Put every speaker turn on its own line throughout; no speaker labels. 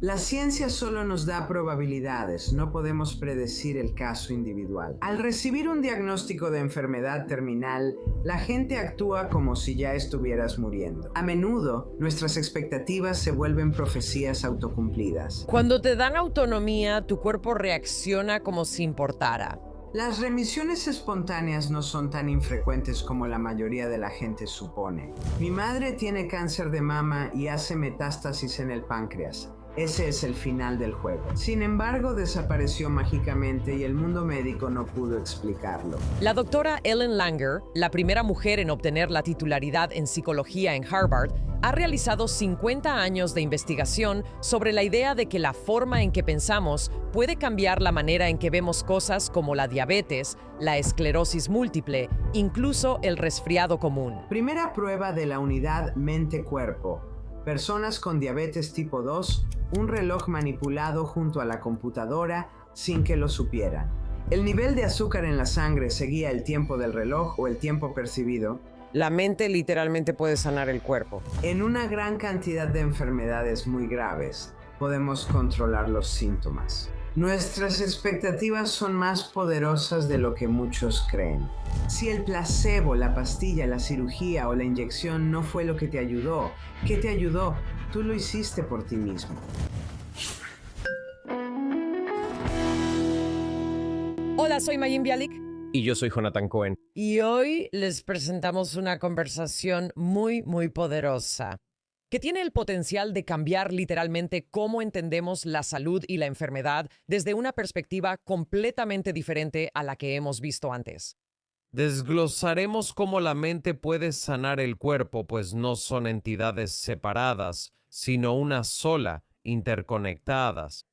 La ciencia solo nos da probabilidades, no podemos predecir el caso individual. Al recibir un diagnóstico de enfermedad terminal, la gente actúa como si ya estuvieras muriendo. A menudo, nuestras expectativas se vuelven profecías autocumplidas.
Cuando te dan autonomía, tu cuerpo reacciona como si importara.
Las remisiones espontáneas no son tan infrecuentes como la mayoría de la gente supone. Mi madre tiene cáncer de mama y hace metástasis en el páncreas. Ese es el final del juego. Sin embargo, desapareció mágicamente y el mundo médico no pudo explicarlo.
La doctora Ellen Langer, la primera mujer en obtener la titularidad en psicología en Harvard, ha realizado 50 años de investigación sobre la idea de que la forma en que pensamos puede cambiar la manera en que vemos cosas como la diabetes, la esclerosis múltiple, incluso el resfriado común.
Primera prueba de la unidad mente-cuerpo. Personas con diabetes tipo 2, un reloj manipulado junto a la computadora sin que lo supieran. El nivel de azúcar en la sangre seguía el tiempo del reloj o el tiempo percibido.
La mente literalmente puede sanar el cuerpo.
En una gran cantidad de enfermedades muy graves, podemos controlar los síntomas. Nuestras expectativas son más poderosas de lo que muchos creen. Si el placebo, la pastilla, la cirugía o la inyección no fue lo que te ayudó, ¿qué te ayudó? Tú lo hiciste por ti mismo.
Hola, soy Mayim Bialik.
Y yo soy Jonathan Cohen.
Y hoy les presentamos una conversación muy poderosa que tiene el potencial de cambiar literalmente cómo entendemos la salud y la enfermedad desde una perspectiva completamente diferente a la que hemos visto antes.
Desglosaremos cómo la mente puede sanar el cuerpo, pues no son entidades separadas, sino una sola, interconectadas.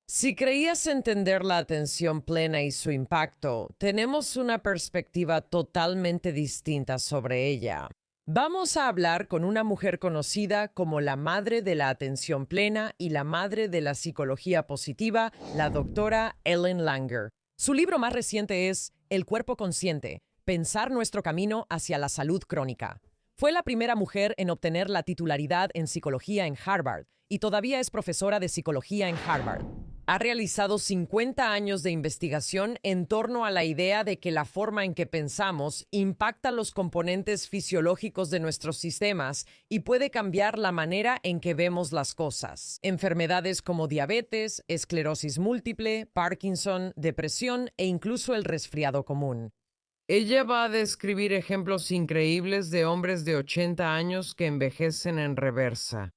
Si creías entender la atención plena y su impacto, tenemos una perspectiva totalmente distinta sobre ella. Vamos a hablar con una mujer conocida como la madre de la atención plena y la madre de la psicología positiva, la doctora Ellen Langer. Su libro más reciente es El cuerpo consciente, pensar nuestro camino hacia la salud crónica. Fue la primera mujer en obtener la titularidad en psicología en Harvard y todavía es profesora de psicología en Harvard. Ha realizado 50 años de investigación en torno a la idea de que la forma en que pensamos impacta los componentes fisiológicos de nuestros sistemas y puede cambiar la manera en que vemos las cosas. Enfermedades como diabetes, esclerosis múltiple, Parkinson, depresión e incluso el resfriado común. Ella va a describir ejemplos increíbles de hombres de 80 años que envejecen en reversa.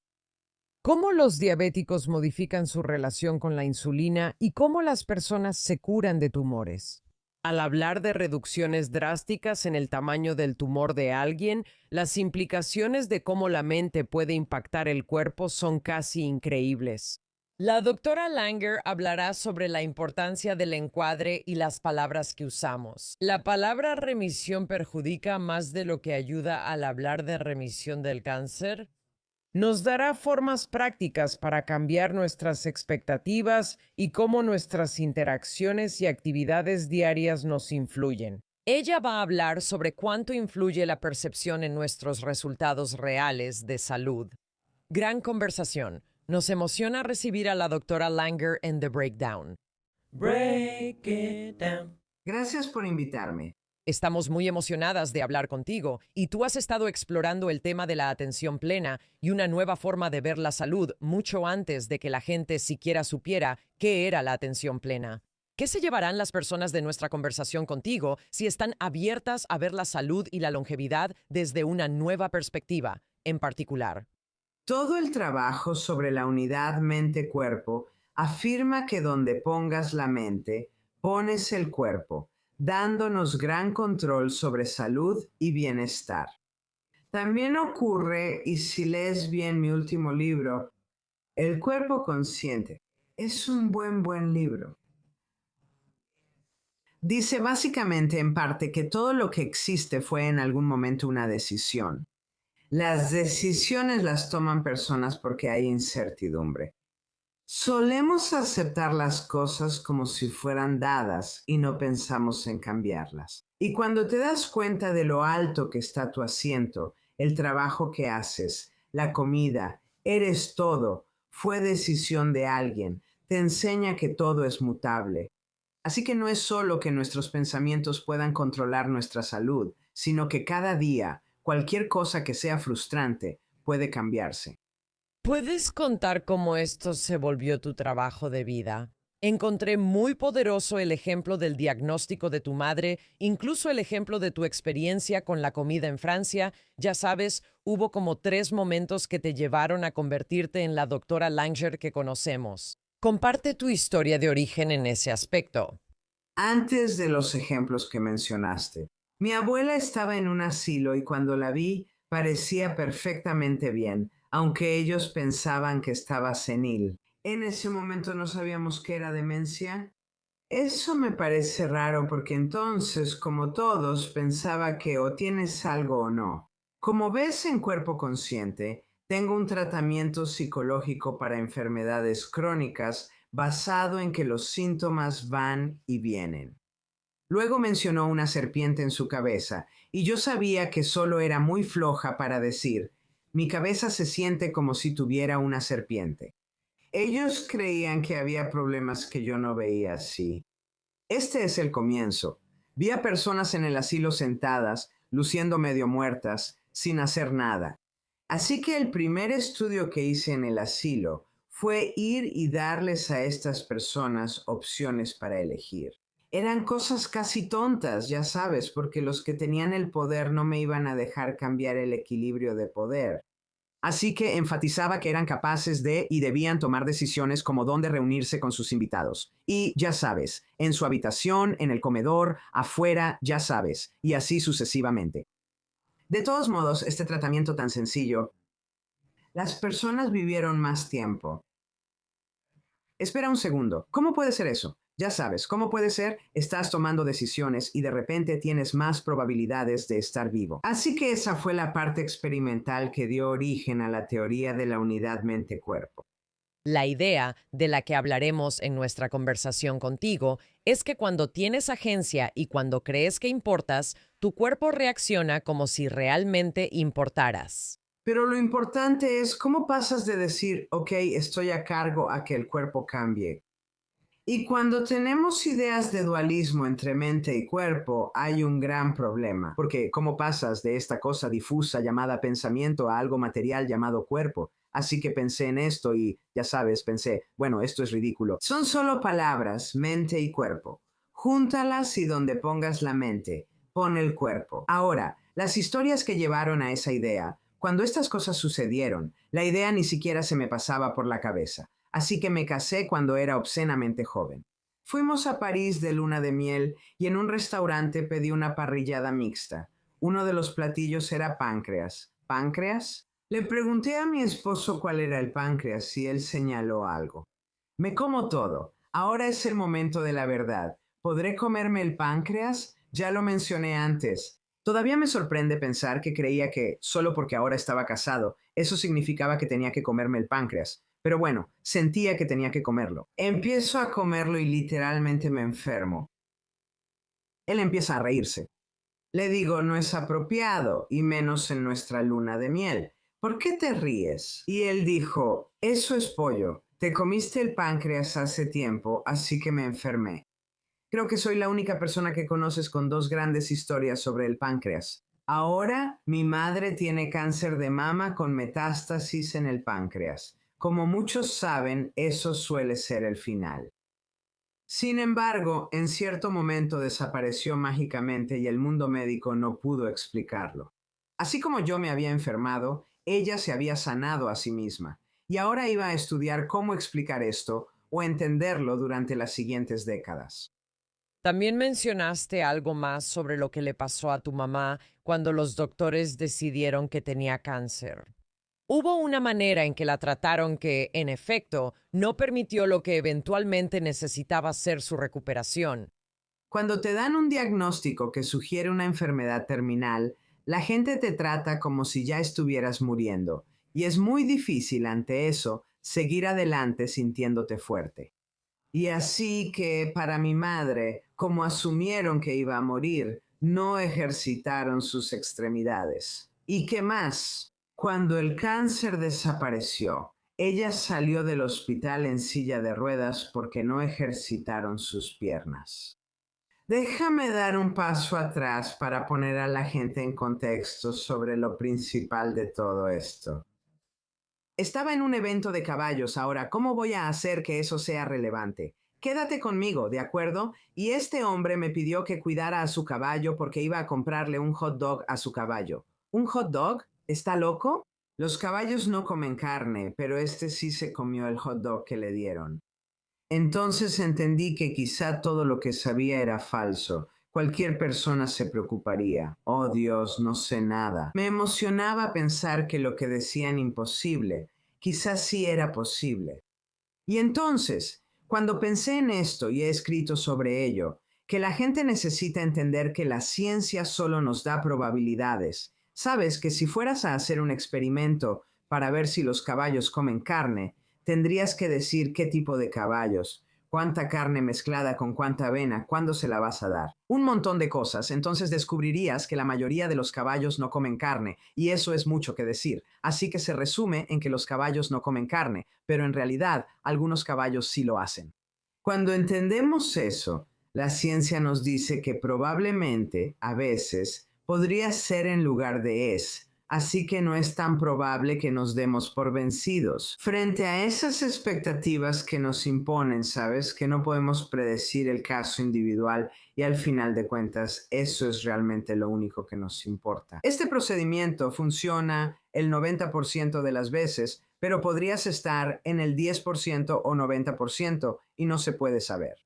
Cómo los diabéticos modifican su relación con la insulina y cómo las personas se curan de tumores. Al hablar de reducciones drásticas en el tamaño del tumor de alguien, las implicaciones de cómo la mente puede impactar el cuerpo son casi increíbles. La doctora Langer hablará sobre la importancia del encuadre y las palabras que usamos. La palabra remisión perjudica más de lo que ayuda al hablar de remisión del cáncer. Nos dará formas prácticas para cambiar nuestras expectativas y cómo nuestras interacciones y actividades diarias nos influyen. Ella va a hablar sobre cuánto influye la percepción en nuestros resultados reales de salud. Gran conversación. Nos emociona recibir a la doctora Langer en The Breakdown.
Break it down.
Gracias por invitarme.
Estamos muy emocionadas de hablar contigo y tú has estado explorando el tema de la atención plena y una nueva forma de ver la salud mucho antes de que la gente siquiera supiera qué era la atención plena. ¿Qué se llevarán las personas de nuestra conversación contigo si están abiertas a ver la salud y la longevidad desde una nueva perspectiva, en particular?
Todo el trabajo sobre la unidad mente-cuerpo afirma que donde pongas la mente, pones el cuerpo, dándonos gran control sobre salud y bienestar. También ocurre, y si lees bien mi último libro, El cuerpo consciente, es un buen libro. Dice básicamente en parte que todo lo que existe fue en algún momento una decisión. Las decisiones las toman personas porque hay incertidumbre. Solemos aceptar las cosas como si fueran dadas y no pensamos en cambiarlas. Y cuando te das cuenta de lo alto que está tu asiento, el trabajo que haces, la comida, eres todo, fue decisión de alguien. Te enseña que todo es mutable. Así que no es solo que nuestros pensamientos puedan controlar nuestra salud, sino que cada día, cualquier cosa que sea frustrante puede cambiarse.
¿Puedes contar cómo esto se volvió tu trabajo de vida? Encontré muy poderoso el ejemplo del diagnóstico de tu madre, incluso el ejemplo de tu experiencia con la comida en Francia. Ya sabes, hubo como 3 momentos que te llevaron a convertirte en la doctora Langer que conocemos. Comparte tu historia de origen en ese aspecto.
Antes de los ejemplos que mencionaste, mi abuela estaba en un asilo y cuando la vi parecía perfectamente bien, aunque ellos pensaban que estaba senil. En ese momento no sabíamos que era demencia. Eso me parece raro porque entonces, como todos, pensaba que o tienes algo o no. Como ves en Cuerpo Consciente, tengo un tratamiento psicológico para enfermedades crónicas basado en que los síntomas van y vienen. Luego mencionó una serpiente en su cabeza, y yo sabía que solo era muy floja para decir, mi cabeza se siente como si tuviera una serpiente. Ellos creían que había problemas que yo no veía así. Este es el comienzo. Vi a personas en el asilo sentadas, luciendo medio muertas, sin hacer nada. Así que el primer estudio que hice en el asilo fue ir y darles a estas personas opciones para elegir. Eran cosas casi tontas, ya sabes, porque los que tenían el poder no me iban a dejar cambiar el equilibrio de poder. Así que enfatizaba que eran capaces de y debían tomar decisiones como dónde reunirse con sus invitados. Y ya sabes, en su habitación, en el comedor, afuera, ya sabes, y así sucesivamente. De todos modos, este tratamiento tan sencillo, las personas vivieron más tiempo. Espera un segundo, ¿cómo puede ser eso? Ya sabes, ¿cómo puede ser? Estás tomando decisiones y de repente tienes más probabilidades de estar vivo. Así que esa fue la parte experimental que dio origen a la teoría de la unidad mente-cuerpo.
La idea de la que hablaremos en nuestra conversación contigo es que cuando tienes agencia y cuando crees que importas, tu cuerpo reacciona como si realmente importaras.
Pero lo importante es cómo pasas de decir, ok, estoy a cargo a que el cuerpo cambie. Y cuando tenemos ideas de dualismo entre mente y cuerpo, hay un gran problema. Porque ¿cómo pasas de esta cosa difusa llamada pensamiento a algo material llamado cuerpo? Así que pensé en esto y, ya sabes, pensé, bueno, esto es ridículo. Son solo palabras, mente y cuerpo. Júntalas y donde pongas la mente, pon el cuerpo. Ahora, las historias que llevaron a esa idea, cuando estas cosas sucedieron, la idea ni siquiera se me pasaba por la cabeza. Así que me casé cuando era obscenamente joven. Fuimos a París de luna de miel y en un restaurante pedí una parrillada mixta. Uno de los platillos era páncreas. ¿Páncreas? Le pregunté a mi esposo cuál era el páncreas y él señaló algo. Me como todo. Ahora es el momento de la verdad. ¿Podré comerme el páncreas? Ya lo mencioné antes. Todavía me sorprende pensar que creía que, solo porque ahora estaba casado, eso significaba que tenía que comerme el páncreas. Pero bueno, sentía que tenía que comerlo. Empiezo a comerlo y literalmente me enfermo. Él empieza a reírse. Le digo, no es apropiado, y menos en nuestra luna de miel. ¿Por qué te ríes? Y él dijo, eso es pollo. Te comiste el páncreas hace tiempo, así que me enfermé. Creo que soy la única persona que conoces con 2 grandes historias sobre el páncreas. Ahora, mi madre tiene cáncer de mama con metástasis en el páncreas. Como muchos saben, eso suele ser el final. Sin embargo, en cierto momento desapareció mágicamente y el mundo médico no pudo explicarlo. Así como yo me había enfermado, ella se había sanado a sí misma, y ahora iba a estudiar cómo explicar esto o entenderlo durante las siguientes décadas.
También mencionaste algo más sobre lo que le pasó a tu mamá cuando los doctores decidieron que tenía cáncer. Hubo una manera en que la trataron que, en efecto, no permitió lo que eventualmente necesitaba ser su recuperación.
Cuando te dan un diagnóstico que sugiere una enfermedad terminal, la gente te trata como si ya estuvieras muriendo, y es muy difícil ante eso seguir adelante sintiéndote fuerte. Y así que para mi madre, como asumieron que iba a morir, no ejercitaron sus extremidades. ¿Y qué más? Cuando el cáncer desapareció, Ella salió del hospital en silla de ruedas porque no ejercitaron sus piernas. Déjame dar un paso atrás para poner a la gente en contexto sobre lo principal de todo esto. Estaba en un evento de caballos ahora. ¿Cómo voy a hacer que eso sea relevante? Quédate conmigo, ¿de acuerdo? Y este hombre me pidió que cuidara a su caballo porque iba a comprarle un hot dog a su caballo. ¿Un hot dog? ¿Está loco? Los caballos no comen carne, pero este sí se comió el hot dog que le dieron. Entonces entendí que quizá todo lo que sabía era falso. Cualquier persona se preocuparía. Oh Dios, no sé nada. Me emocionaba pensar que lo que decían imposible, quizás sí era posible. Y entonces, cuando pensé en esto y he escrito sobre ello, que la gente necesita entender que la ciencia solo nos da probabilidades. Sabes que si fueras a hacer un experimento para ver si los caballos comen carne, tendrías que decir qué tipo de caballos, cuánta carne mezclada con cuánta avena, cuándo se la vas a dar. Un montón de cosas, entonces descubrirías que la mayoría de los caballos no comen carne, y eso es mucho que decir. Así que se resume en que los caballos no comen carne, pero en realidad algunos caballos sí lo hacen. Cuando entendemos eso, la ciencia nos dice que probablemente, a veces, podría ser en lugar de es. Así que no es tan probable que nos demos por vencidos. Frente a esas expectativas que nos imponen, sabes, que no podemos predecir el caso individual y al final de cuentas eso es realmente lo único que nos importa. Este procedimiento funciona el 90% de las veces, pero podrías estar en el 10% o 90% y no se puede saber.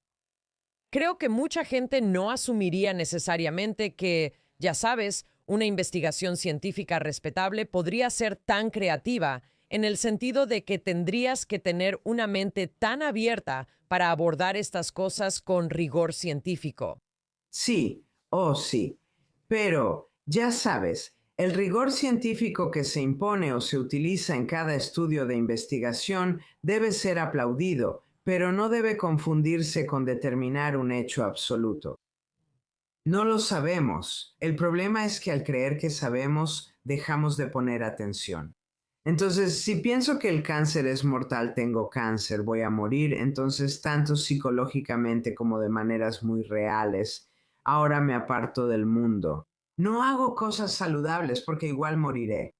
Creo que mucha gente no asumiría necesariamente que, ya sabes, una investigación científica respetable podría ser tan creativa en el sentido de que tendrías que tener una mente tan abierta para abordar estas cosas con rigor científico.
Sí, oh sí, pero ya sabes, el rigor científico que se impone o se utiliza en cada estudio de investigación debe ser aplaudido, pero no debe confundirse con determinar un hecho absoluto. No lo sabemos. El problema es que al creer que sabemos, dejamos de poner atención. Entonces, si pienso que el cáncer es mortal, tengo cáncer, voy a morir, entonces tanto psicológicamente como de maneras muy reales, ahora me aparto del mundo. No hago cosas saludables porque igual moriré.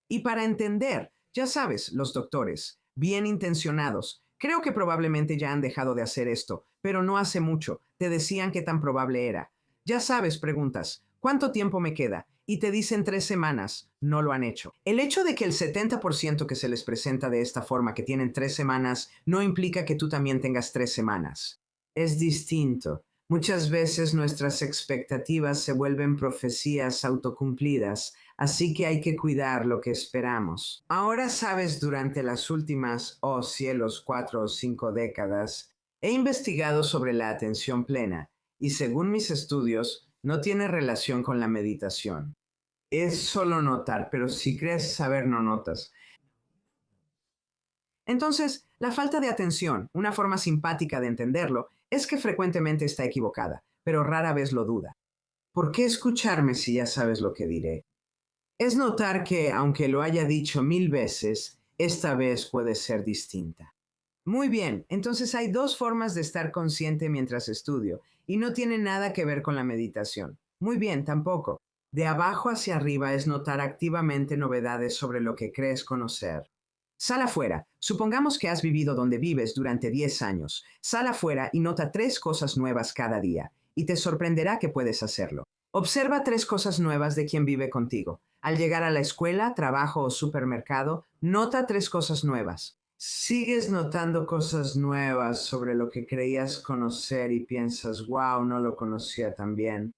Y para entender, ya sabes, los doctores, bien intencionados, creo que probablemente ya han dejado de hacer esto, pero no hace mucho, te decían qué tan probable era. Ya sabes, preguntas, ¿cuánto tiempo me queda? Y te dicen 3 semanas, no lo han hecho. El hecho de que el 70% que se les presenta de esta forma, que tienen 3 semanas, no implica que tú también tengas 3 semanas. Es distinto. Muchas veces nuestras expectativas se vuelven profecías autocumplidas, así que hay que cuidar lo que esperamos. Ahora sabes, durante las últimas, oh cielos, 4 o 5 décadas, he investigado sobre la atención plena y según mis estudios, no tiene relación con la meditación. Es solo notar, pero si crees saber no notas. Entonces, la falta de atención, una forma simpática de entenderlo, es que frecuentemente está equivocada, pero rara vez lo duda. ¿Por qué escucharme si ya sabes lo que diré? Es notar que, aunque lo haya dicho 1000 veces, esta vez puede ser distinta. Muy bien, entonces hay 2 formas de estar consciente mientras estudio, y no tiene nada que ver con la meditación. Muy bien, tampoco. De abajo hacia arriba es notar activamente novedades sobre lo que crees conocer. Sal afuera. Supongamos que has vivido donde vives durante 10 años. Sal afuera y nota 3 cosas nuevas cada día, y te sorprenderá que puedes hacerlo. Observa 3 cosas nuevas de quien vive contigo. Al llegar a la escuela, trabajo o supermercado, nota 3 cosas nuevas. Sigues notando cosas nuevas sobre lo que creías conocer y piensas, wow, no lo conocía tan bien.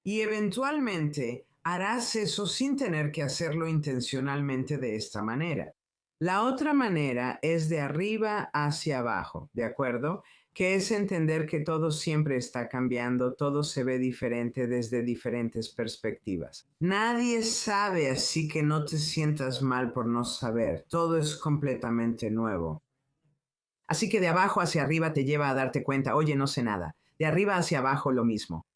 Y eventualmente harás eso sin tener que hacerlo intencionalmente de esta manera. La otra manera es de arriba hacia abajo, ¿de acuerdo? Que es entender que todo siempre está cambiando, todo se ve diferente desde diferentes perspectivas. Nadie sabe, así que no te sientas mal por no saber, todo es completamente nuevo. Así que de abajo hacia arriba te lleva a darte cuenta, oye, no sé nada. De arriba hacia abajo lo mismo.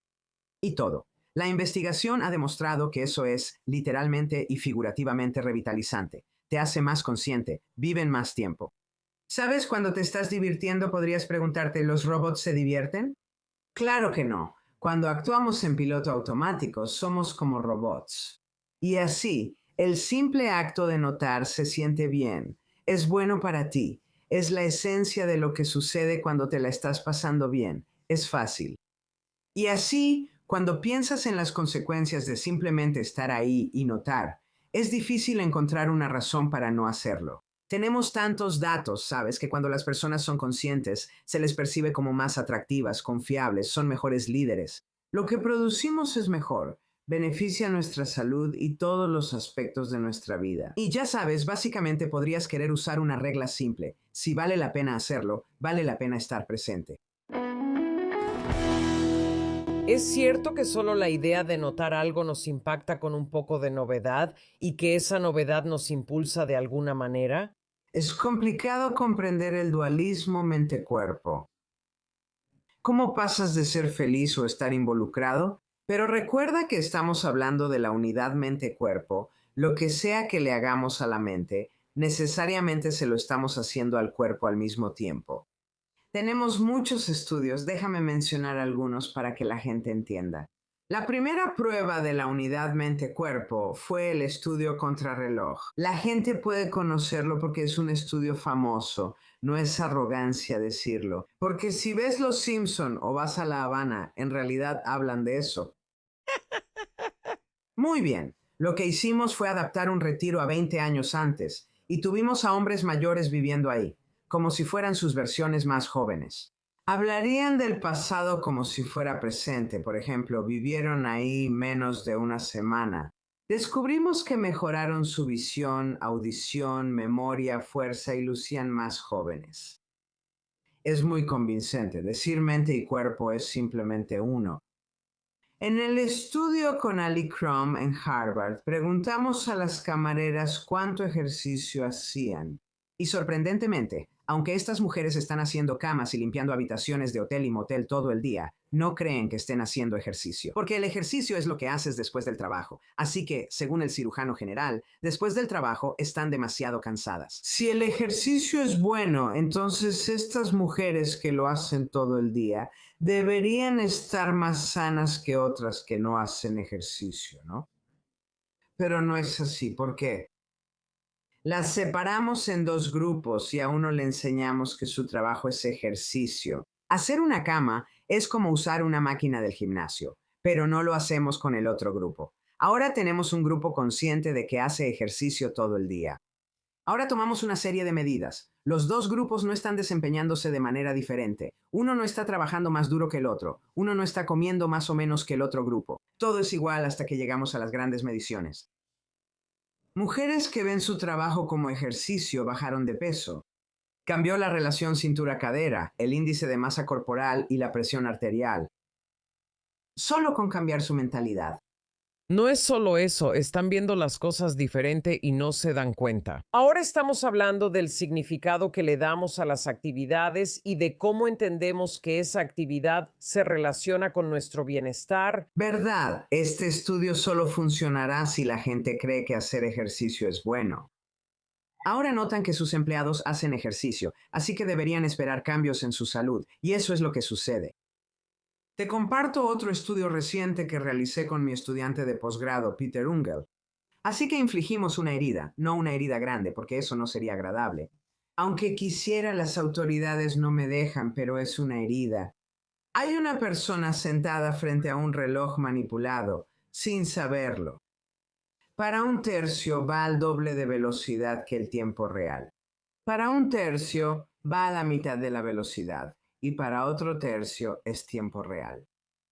Y todo. La investigación ha demostrado que eso es literalmente y figurativamente revitalizante. te hace más consciente, viven más tiempo. ¿Sabes? Cuando te estás divirtiendo podrías preguntarte, ¿los robots se divierten? Claro que no. Cuando actuamos en piloto automático, somos como robots. Y así, el simple acto de notar se siente bien. Es bueno para ti. Es la esencia de lo que sucede cuando te la estás pasando bien. Es fácil. Y así, cuando piensas en las consecuencias de simplemente estar ahí y notar, es difícil encontrar una razón para no hacerlo. Tenemos tantos datos, sabes, que cuando las personas son conscientes, se les percibe como más atractivas, confiables, son mejores líderes. Lo que producimos es mejor, beneficia nuestra salud y todos los aspectos de nuestra vida. Y ya sabes, básicamente podrías querer usar una regla simple. Si vale la pena hacerlo, vale la pena estar presente.
¿Es cierto que solo la idea de notar algo nos impacta con un poco de novedad y que esa novedad nos impulsa de alguna manera?
Es complicado comprender el dualismo mente-cuerpo. ¿Cómo pasas de ser feliz o estar involucrado? Pero recuerda que estamos hablando de la unidad mente-cuerpo. Lo que sea que le hagamos a la mente, necesariamente se lo estamos haciendo al cuerpo al mismo tiempo. Tenemos muchos estudios, déjame mencionar algunos para que la gente entienda. La primera prueba de la unidad mente-cuerpo fue el estudio contrarreloj. La gente puede conocerlo porque es un estudio famoso, no es arrogancia decirlo. Porque si ves Los Simpson o vas a La Habana, en realidad hablan de eso. Muy bien, lo que hicimos fue adaptar un retiro a 20 años antes y tuvimos a hombres mayores viviendo ahí, como si fueran sus versiones más jóvenes. Hablarían del pasado como si fuera presente. Por ejemplo, vivieron ahí menos de una semana. Descubrimos que mejoraron su visión, audición, memoria, fuerza y lucían más jóvenes. Es muy convincente. Decir mente y cuerpo es simplemente uno. En el estudio con Ali Crum en Harvard, preguntamos a las camareras cuánto ejercicio hacían. Y sorprendentemente, aunque estas mujeres están haciendo camas y limpiando habitaciones de hotel y motel todo el día, no creen que estén haciendo ejercicio. Porque el ejercicio es lo que haces después del trabajo. Así que, según el cirujano general, después del trabajo están demasiado cansadas. Si el ejercicio es bueno, entonces estas mujeres que lo hacen todo el día deberían estar más sanas que otras que no hacen ejercicio, ¿no? Pero no es así. ¿Por qué? Las separamos en dos grupos y a uno le enseñamos que su trabajo es ejercicio. Hacer una cama es como usar una máquina del gimnasio, pero no lo hacemos con el otro grupo. Ahora tenemos un grupo consciente de que hace ejercicio todo el día. Ahora tomamos una serie de medidas. Los dos grupos no están desempeñándose de manera diferente. Uno no está trabajando más duro que el otro. Uno no está comiendo más o menos que el otro grupo. Todo es igual hasta que llegamos a las grandes mediciones. Mujeres que ven su trabajo como ejercicio bajaron de peso. Cambió la relación cintura-cadera, el índice de masa corporal y la presión arterial. Solo con cambiar su mentalidad.
No es solo eso, están viendo las cosas diferente y no se dan cuenta. Ahora estamos hablando del significado que le damos a las actividades y de cómo entendemos que esa actividad se relaciona con nuestro bienestar.
¿Verdad? Este estudio solo funcionará si la gente cree que hacer ejercicio es bueno. Ahora notan que sus empleados hacen ejercicio, así que deberían esperar cambios en su salud, y eso es lo que sucede. Te comparto otro estudio reciente que realicé con mi estudiante de posgrado, Peter Ungel. Así que infligimos una herida, no una herida grande, porque eso no sería agradable. Aunque quisiera, las autoridades no me dejan, pero es una herida. Hay una persona sentada frente a un reloj manipulado, sin saberlo. Para un tercio va al doble de velocidad que el tiempo real. Para un tercio va a la mitad de la velocidad. Y para otro tercio es tiempo real.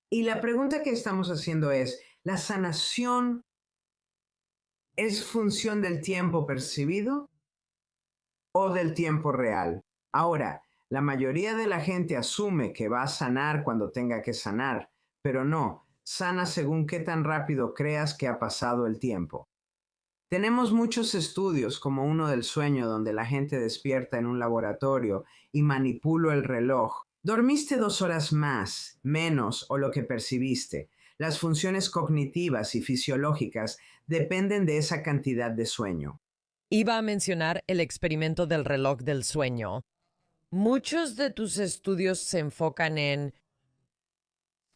Y la pregunta que estamos haciendo es, ¿la sanación es función del tiempo percibido o del tiempo real? Ahora, la mayoría de la gente asume que va a sanar cuando tenga que sanar, pero no, sana según qué tan rápido creas que ha pasado el tiempo. Tenemos muchos estudios, como uno del sueño, donde la gente despierta en un laboratorio y manipula el reloj. Dormiste 2 horas más, menos o lo que percibiste. Las funciones cognitivas y fisiológicas dependen de esa cantidad de sueño.
Iba a mencionar el experimento del reloj del sueño. Muchos de tus estudios se enfocan en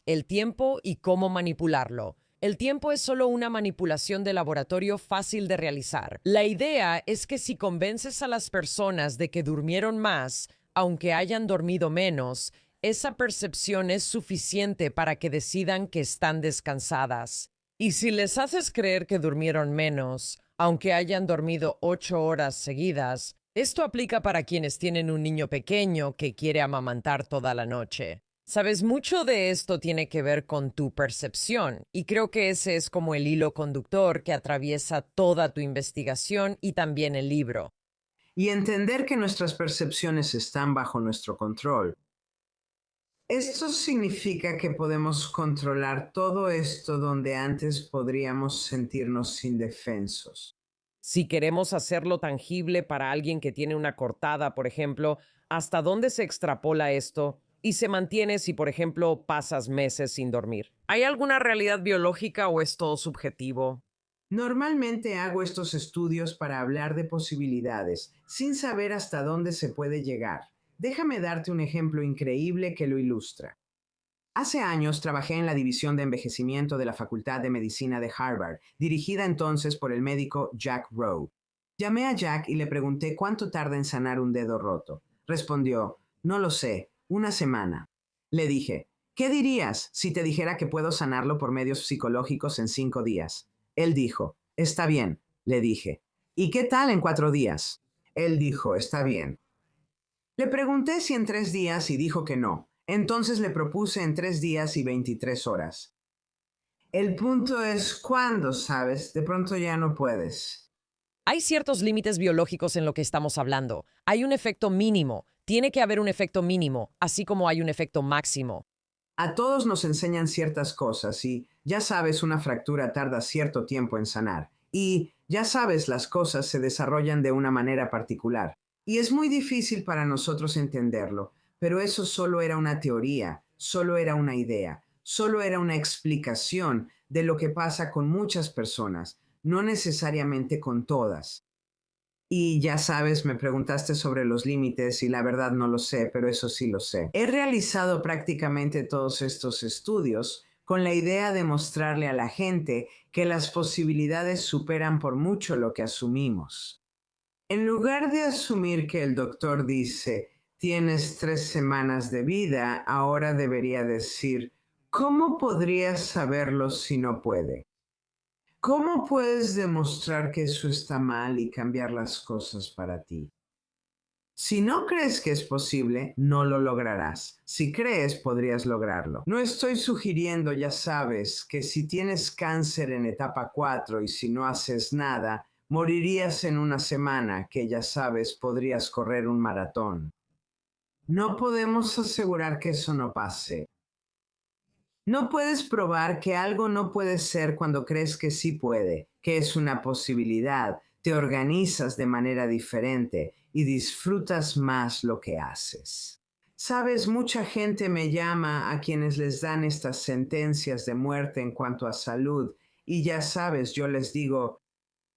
el tiempo y cómo manipularlo. El tiempo es solo una manipulación de laboratorio fácil de realizar. La idea es que si convences a las personas de que durmieron más, aunque hayan dormido menos, esa percepción es suficiente para que decidan que están descansadas. Y si les haces creer que durmieron menos, aunque hayan dormido 8 horas seguidas, esto aplica para quienes tienen un niño pequeño que quiere amamantar toda la noche. Sabes, mucho de esto tiene que ver con tu percepción, y creo que ese es como el hilo conductor que atraviesa toda tu investigación y también el libro.
Y entender que nuestras percepciones están bajo nuestro control. Esto significa que podemos controlar todo esto donde antes podríamos sentirnos indefensos.
Si queremos hacerlo tangible para alguien que tiene una cortada, por ejemplo, ¿hasta dónde se extrapola esto? Y se mantiene si, por ejemplo, pasas meses sin dormir. ¿Hay alguna realidad biológica o es todo subjetivo?
Normalmente hago estos estudios para hablar de posibilidades, sin saber hasta dónde se puede llegar. Déjame darte un ejemplo increíble que lo ilustra. Hace años trabajé en la División de Envejecimiento de la Facultad de Medicina de Harvard, dirigida entonces por el médico Jack Rowe. Llamé a Jack y le pregunté cuánto tarda en sanar un dedo roto. Respondió, no lo sé, una semana. Le dije, ¿qué dirías si te dijera que puedo sanarlo por medios psicológicos en 5 días? Él dijo, está bien, le dije. ¿Y qué tal en 4 días? Él dijo, está bien. Le pregunté si en 3 días y dijo que no. Entonces le propuse en 3 días y 23 horas. El punto es cuándo, ¿sabes? De pronto ya no puedes.
Hay ciertos límites biológicos en lo que estamos hablando. Hay un efecto mínimo. Tiene que haber un efecto mínimo, así como hay un efecto máximo.
A todos nos enseñan ciertas cosas y, ya sabes, una fractura tarda cierto tiempo en sanar. Y, ya sabes, las cosas se desarrollan de una manera particular. Y es muy difícil para nosotros entenderlo, pero eso solo era una teoría, solo era una idea, solo era una explicación de lo que pasa con muchas personas, no necesariamente con todas. Y ya sabes, me preguntaste sobre los límites y la verdad no lo sé, pero eso sí lo sé. He realizado prácticamente todos estos estudios con la idea de mostrarle a la gente que las posibilidades superan por mucho lo que asumimos. En lugar de asumir que el doctor dice, tienes 3 semanas de vida, ahora debería decir, ¿cómo podrías saberlo si no puede? ¿Cómo puedes demostrar que eso está mal y cambiar las cosas para ti? Si no crees que es posible, no lo lograrás. Si crees, podrías lograrlo. No estoy sugiriendo, ya sabes, que si tienes cáncer en etapa 4 y si no haces nada, morirías en una semana, que ya sabes, podrías correr un maratón. No podemos asegurar que eso no pase. No puedes probar que algo no puede ser cuando crees que sí puede, que es una posibilidad. Te organizas de manera diferente y disfrutas más lo que haces. Sabes, mucha gente me llama a quienes les dan estas sentencias de muerte en cuanto a salud y ya sabes, yo les digo,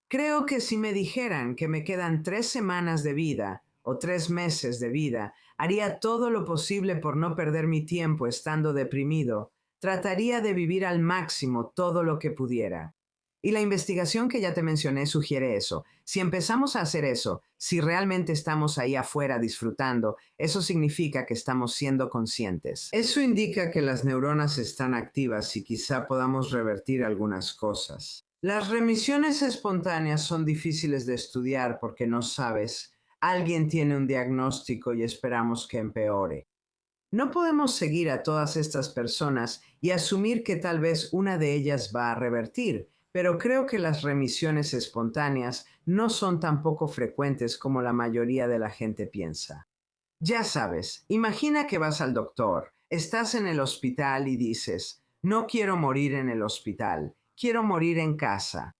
creo que si me dijeran que me quedan 3 semanas de vida o 3 meses de vida, haría todo lo posible por no perder mi tiempo estando deprimido. Trataría de vivir al máximo todo lo que pudiera. Y la investigación que ya te mencioné sugiere eso. Si empezamos a hacer eso, si realmente estamos ahí afuera disfrutando, eso significa que estamos siendo conscientes. Eso indica que las neuronas están activas y quizá podamos revertir algunas cosas. Las remisiones espontáneas son difíciles de estudiar porque no sabes. Alguien tiene un diagnóstico y esperamos que empeore. No podemos seguir a todas estas personas y asumir que tal vez una de ellas va a revertir, pero creo que las remisiones espontáneas no son tan poco frecuentes como la mayoría de la gente piensa. Ya sabes, imagina que vas al doctor, estás en el hospital y dices, no quiero morir en el hospital, quiero morir en casa.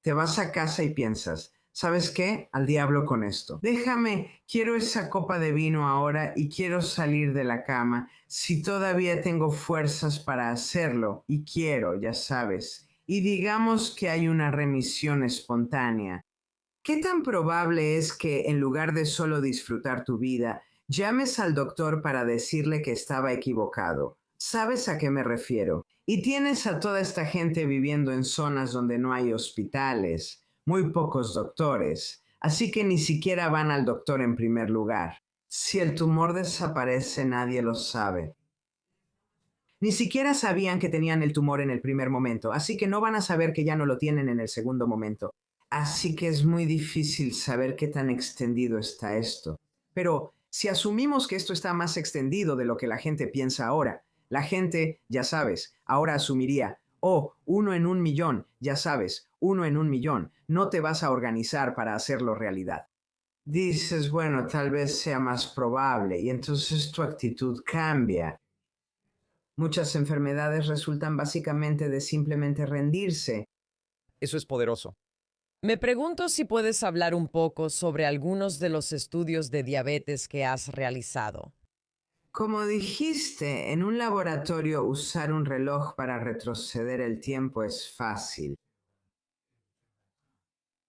Te vas a casa y piensas, ¿sabes qué? Al diablo con esto. Déjame, quiero esa copa de vino ahora y quiero salir de la cama. Si todavía tengo fuerzas para hacerlo, y quiero, ya sabes. Y digamos que hay una remisión espontánea. ¿Qué tan probable es que, en lugar de solo disfrutar tu vida, llames al doctor para decirle que estaba equivocado? ¿Sabes a qué me refiero? Y tienes a toda esta gente viviendo en zonas donde no hay hospitales, muy pocos doctores, así que ni siquiera van al doctor en primer lugar. Si el tumor desaparece, nadie lo sabe. Ni siquiera sabían que tenían el tumor en el primer momento, así que no van a saber que ya no lo tienen en el segundo momento. Así que es muy difícil saber qué tan extendido está esto. Pero si asumimos que esto está más extendido de lo que la gente piensa ahora, la gente, ya sabes, ahora asumiría, oh, 1 en 1 millón, ya sabes, 1 en 1 millón, no te vas a organizar para hacerlo realidad. Dices, bueno, tal vez sea más probable, y entonces tu actitud cambia. Muchas enfermedades resultan básicamente de simplemente rendirse.
Eso es poderoso.
Me pregunto si puedes hablar un poco sobre algunos de los estudios de diabetes que has realizado.
Como dijiste, en un laboratorio usar un reloj para retroceder el tiempo es fácil.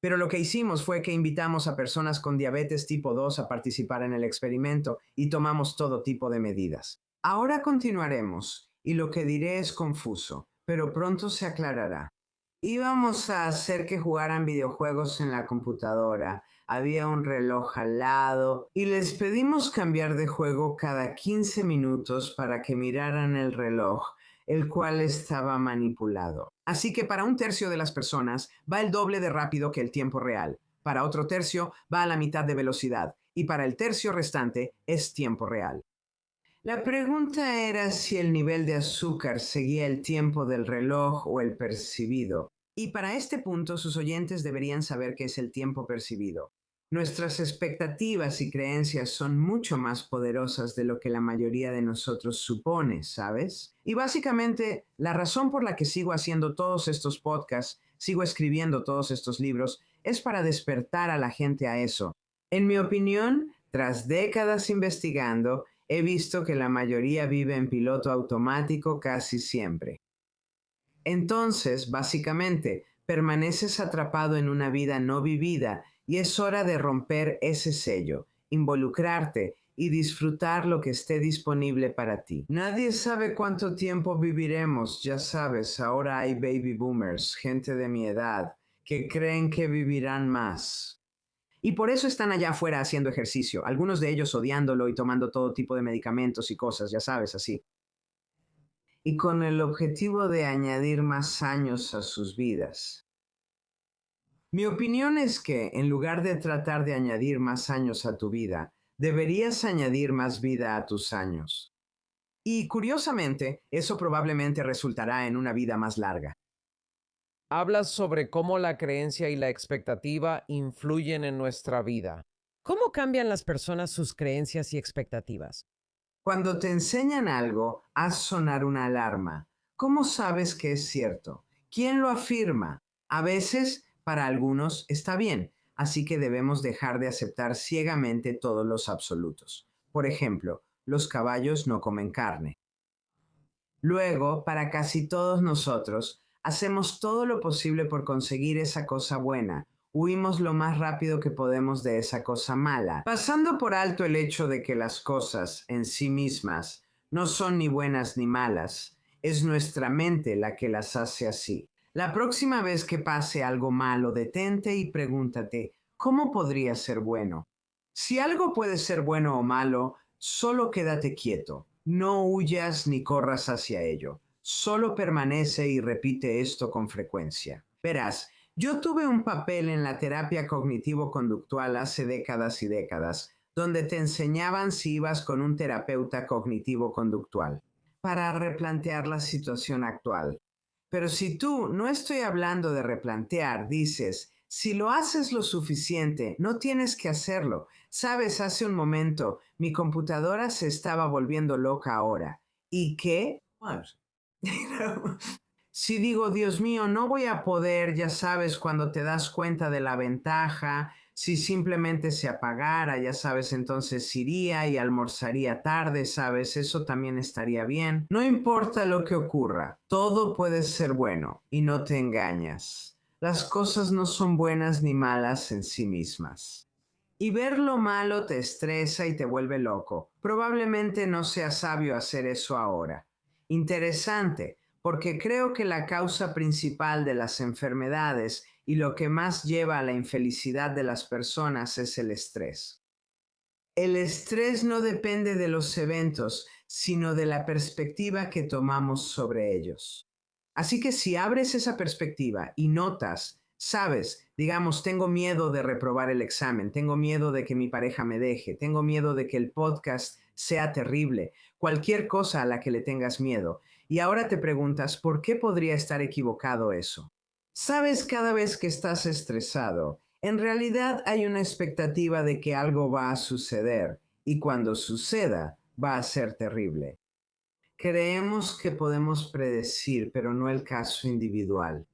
Pero lo que hicimos fue que invitamos a personas con diabetes tipo 2 a participar en el experimento y tomamos todo tipo de medidas. Ahora continuaremos, y lo que diré es confuso, pero pronto se aclarará. Íbamos a hacer que jugaran videojuegos en la computadora. Había un reloj al lado y les pedimos cambiar de juego cada 15 minutos para que miraran el reloj, el cual estaba manipulado. Así que para 1/3 de las personas va el doble de rápido que el tiempo real. Para otro tercio va a la mitad de velocidad y para el tercio restante es tiempo real. La pregunta era si el nivel de azúcar seguía el tiempo del reloj o el percibido. Y para este punto sus oyentes deberían saber qué es el tiempo percibido. Nuestras expectativas y creencias son mucho más poderosas de lo que la mayoría de nosotros supone, ¿sabes? Y básicamente la razón por la que sigo haciendo todos estos podcasts, sigo escribiendo todos estos libros, es para despertar a la gente a eso. En mi opinión, tras décadas investigando, he visto que la mayoría vive en piloto automático casi siempre. Entonces, básicamente, permaneces atrapado en una vida no vivida y es hora de romper ese sello, involucrarte y disfrutar lo que esté disponible para ti. Nadie sabe cuánto tiempo viviremos, ya sabes, ahora hay baby boomers, gente de mi edad, que creen que vivirán más. Y por eso están allá afuera haciendo ejercicio, algunos de ellos odiándolo y tomando todo tipo de medicamentos y cosas, ya sabes, así. Y con el objetivo de añadir más años a sus vidas. Mi opinión es que, en lugar de tratar de añadir más años a tu vida, deberías añadir más vida a tus años. Y curiosamente, eso probablemente resultará en una vida más larga.
Hablas sobre cómo la creencia y la expectativa influyen en nuestra vida.
¿Cómo cambian las personas sus creencias y expectativas?
Cuando te enseñan algo, haz sonar una alarma. ¿Cómo sabes que es cierto? ¿Quién lo afirma? A veces, para algunos, está bien, así que debemos dejar de aceptar ciegamente todos los absolutos. Por ejemplo, los caballos no comen carne. Luego, para casi todos nosotros, hacemos todo lo posible por conseguir esa cosa buena. Huimos lo más rápido que podemos de esa cosa mala, pasando por alto el hecho de que las cosas en sí mismas no son ni buenas ni malas. Es nuestra mente la que las hace así. La próxima vez que pase algo malo, detente y pregúntate, ¿cómo podría ser bueno? Si algo puede ser bueno o malo, solo quédate quieto. No huyas ni corras hacia ello. Solo permanece y repite esto con frecuencia. Verás, yo tuve un papel en la terapia cognitivo-conductual hace décadas y décadas, donde te enseñaban si ibas con un terapeuta cognitivo-conductual, para replantear la situación actual. Pero si tú, no estoy hablando de replantear, dices, si lo haces lo suficiente, no tienes que hacerlo. Sabes, hace un momento, mi computadora se estaba volviendo loca ahora. ¿Y qué? Si digo, Dios mío, no voy a poder, ya sabes, cuando te das cuenta de la ventaja, si simplemente se apagara, ya sabes, entonces iría y almorzaría tarde, sabes, eso también estaría bien. No importa lo que ocurra, todo puede ser bueno y no te engañas. Las cosas no son buenas ni malas en sí mismas. Y ver lo malo te estresa y te vuelve loco. Probablemente no sea sabio hacer eso ahora. Interesante, porque creo que la causa principal de las enfermedades y lo que más lleva a la infelicidad de las personas es el estrés. El estrés no depende de los eventos, sino de la perspectiva que tomamos sobre ellos. Así que si abres esa perspectiva y notas, sabes, digamos, tengo miedo de reprobar el examen, tengo miedo de que mi pareja me deje, tengo miedo de que el podcast sea terrible, cualquier cosa a la que le tengas miedo, y ahora te preguntas, ¿por qué podría estar equivocado eso? Sabes, cada vez que estás estresado, en realidad hay una expectativa de que algo va a suceder, y cuando suceda, va a ser terrible. Creemos que podemos predecir, pero no el caso individual.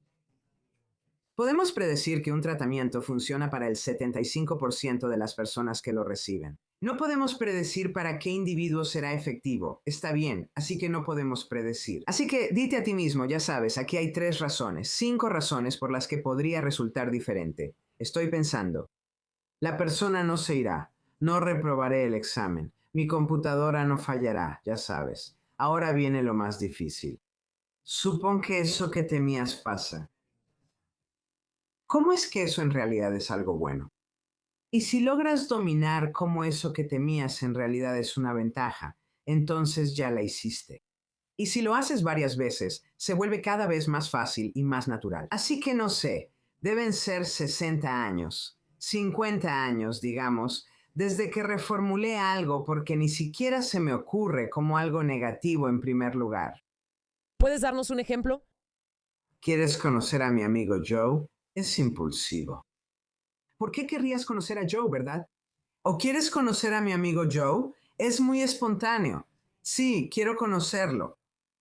Podemos predecir que un tratamiento funciona para el 75% de las personas que lo reciben. No podemos predecir para qué individuo será efectivo. Está bien, así que no podemos predecir. Así que dite a ti mismo, ya sabes, aquí hay 3 razones, 5 razones por las que podría resultar diferente. Estoy pensando, la persona no se irá, no reprobaré el examen, mi computadora no fallará, ya sabes. Ahora viene lo más difícil. Supón que eso que temías pasa. ¿Cómo es que eso en realidad es algo bueno? Y si logras dominar cómo eso que temías en realidad es una ventaja, entonces ya la hiciste. Y si lo haces varias veces, se vuelve cada vez más fácil y más natural. Así que no sé, deben ser 60 años, 50 años, digamos, desde que reformulé algo porque ni siquiera se me ocurre como algo negativo en primer lugar.
¿Puedes darnos un ejemplo?
¿Quieres conocer a mi amigo Joe? Es impulsivo. ¿Por qué querrías conocer a Joe, verdad? ¿O quieres conocer a mi amigo Joe? Es muy espontáneo. Sí, quiero conocerlo.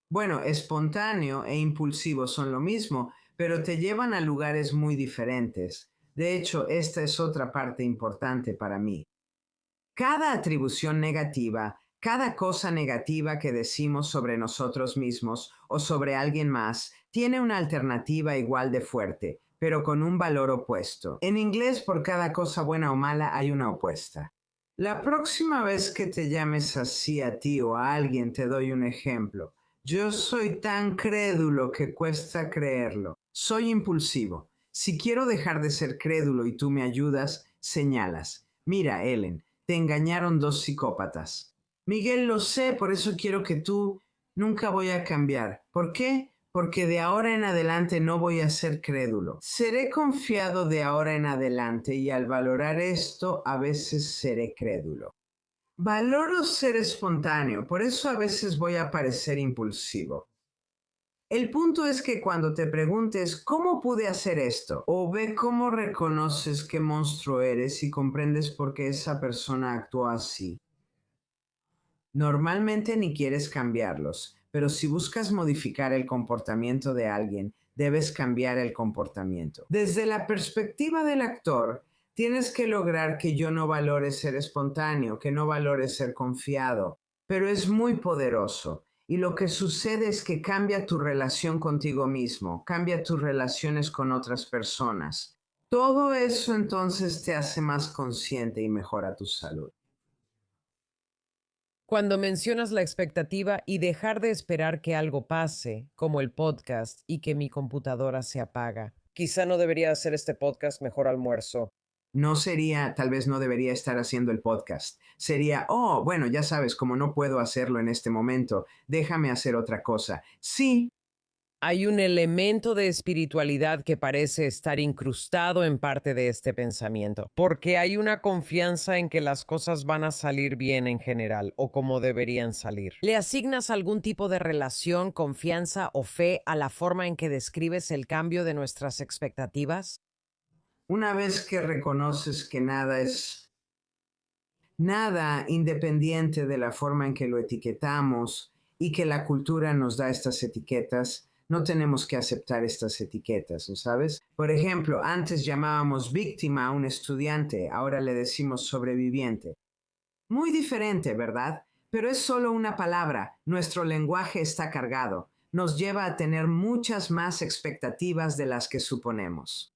Bueno, espontáneo e impulsivo son lo mismo, pero te llevan a lugares muy diferentes. De hecho, esta es otra parte importante para mí. Cada atribución negativa, cada cosa negativa que decimos sobre nosotros mismos o sobre alguien más, tiene una alternativa igual de fuerte, pero con un valor opuesto. En inglés, por cada cosa buena o mala hay una opuesta. La próxima vez que te llames así a ti o a alguien, te doy un ejemplo. Yo soy tan crédulo que cuesta creerlo. Soy impulsivo. Si quiero dejar de ser crédulo y tú me ayudas, señalas. Mira, Ellen, te engañaron 2 psicópatas. Miguel, lo sé, por eso quiero que tú... Nunca voy a cambiar. ¿Por qué? Porque de ahora en adelante no voy a ser crédulo. Seré confiado de ahora en adelante y al valorar esto a veces seré crédulo. Valoro ser espontáneo, por eso a veces voy a parecer impulsivo. El punto es que cuando te preguntes ¿cómo pude hacer esto? O ve cómo reconoces qué monstruo eres y comprendes por qué esa persona actuó así. Normalmente ni quieres cambiarlos, pero si buscas modificar el comportamiento de alguien, debes cambiar el comportamiento. Desde la perspectiva del actor, tienes que lograr que yo no valore ser espontáneo, que no valore ser confiado, pero es muy poderoso. Y lo que sucede es que cambia tu relación contigo mismo, cambia tus relaciones con otras personas. Todo eso entonces te hace más consciente y mejora tu salud.
Cuando mencionas la expectativa y dejar de esperar que algo pase, como el podcast, y que mi computadora se apaga. Quizá no debería hacer este podcast, mejor almuerzo.
No sería, tal vez no debería estar haciendo el podcast. Sería, oh, bueno, ya sabes, como no puedo hacerlo en este momento, déjame hacer otra cosa. Sí,
Hay un elemento de espiritualidad que parece estar incrustado en parte de este pensamiento, porque hay una confianza en que las cosas van a salir bien en general o como deberían salir. ¿Le asignas algún tipo de relación, confianza o fe a la forma en que describes el cambio de nuestras expectativas?
una vez que reconoces que nada es nada independiente de la forma en que lo etiquetamos y que la cultura nos da estas etiquetas, no tenemos que aceptar estas etiquetas, ¿no sabes? Por ejemplo, antes llamábamos víctima a un estudiante, ahora le decimos sobreviviente. Muy diferente, ¿verdad? Pero es solo una palabra. Nuestro lenguaje está cargado. nos lleva a tener muchas más expectativas de las que suponemos.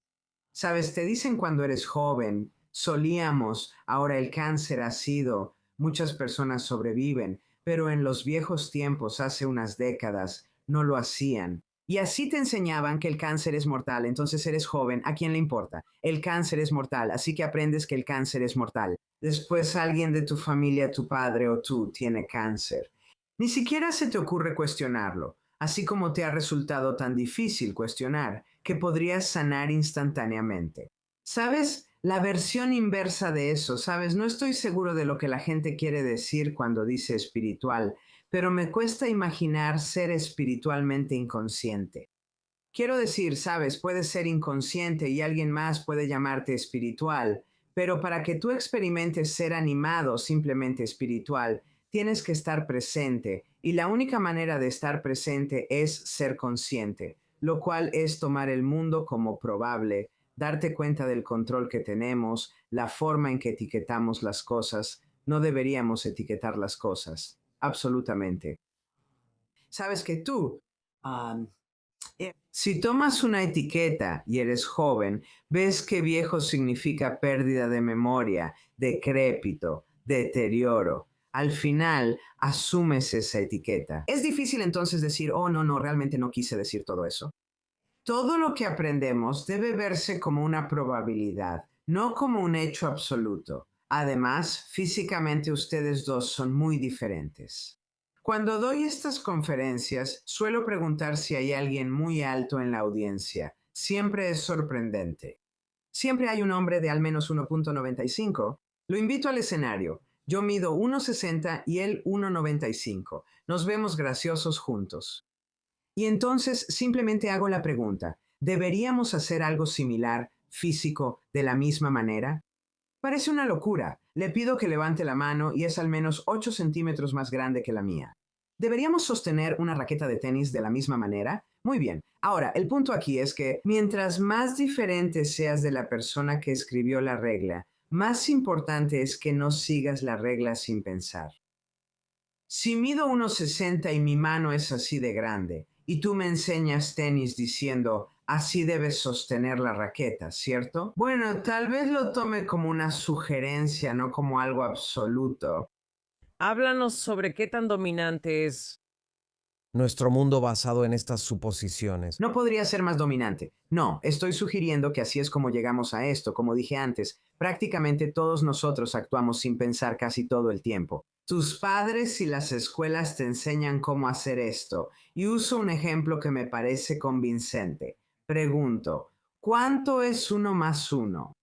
Sabes, te dicen cuando eres joven, solíamos, ahora el cáncer ha sido, muchas personas sobreviven, pero en los viejos tiempos, hace unas décadas, no lo hacían. Y así te enseñaban que el cáncer es mortal, entonces eres joven, ¿a quién le importa? El cáncer es mortal, así que aprendes que el cáncer es mortal. Después alguien de tu familia, tu padre o tú, tiene cáncer. Ni siquiera se te ocurre cuestionarlo, así como te ha resultado tan difícil cuestionar que podrías sanar instantáneamente. ¿Sabes? La versión inversa de eso, ¿sabes? No estoy seguro de lo que la gente quiere decir cuando dice espiritual, pero me cuesta imaginar ser espiritualmente inconsciente. Quiero decir, sabes, puedes ser inconsciente y alguien más puede llamarte espiritual, pero para que tú experimentes ser animado simplemente espiritual, tienes que estar presente, y la única manera de estar presente es ser consciente, lo cual es tomar el mundo como probable, darte cuenta del control que tenemos, la forma en que etiquetamos las cosas. No deberíamos etiquetar las cosas. Absolutamente. Sabes que tú, si tomas una etiqueta y eres joven, ves que viejo significa pérdida de memoria, decrépito, deterioro. Al final, asumes esa etiqueta. Es difícil entonces decir, oh, no, realmente no quise decir todo eso. Todo lo que aprendemos debe verse como una probabilidad, no como un hecho absoluto. Además, físicamente ustedes dos son muy diferentes. Cuando doy estas conferencias, suelo preguntar si hay alguien muy alto en la audiencia. Siempre es sorprendente. Siempre hay un hombre de al menos 1.95. Lo invito al escenario. Yo mido 1.60 y él 1.95. Nos vemos graciosos juntos. Y entonces simplemente hago la pregunta, ¿deberíamos hacer algo similar, físico, de la misma manera? Parece una locura. Le pido que levante la mano y es al menos 8 centímetros más grande que la mía. ¿Deberíamos sostener una raqueta de tenis de la misma manera? Muy bien. Ahora, el punto aquí es que mientras más diferente seas de la persona que escribió la regla, más importante es que no sigas la regla sin pensar. Si mido 1.60 y mi mano es así de grande, y tú me enseñas tenis diciendo, así debes sostener la raqueta, ¿cierto? Bueno, tal vez lo tome como una sugerencia, no como algo absoluto.
Háblanos sobre qué tan dominante es.
Nuestro mundo basado en estas suposiciones.
No podría ser más dominante. No, estoy sugiriendo que así es como llegamos a esto. Como dije antes, prácticamente todos nosotros actuamos sin pensar casi todo el tiempo. Tus padres y las escuelas te enseñan cómo hacer esto. Y uso un ejemplo que me parece convincente. Pregunto, ¿cuánto es 1 más 1?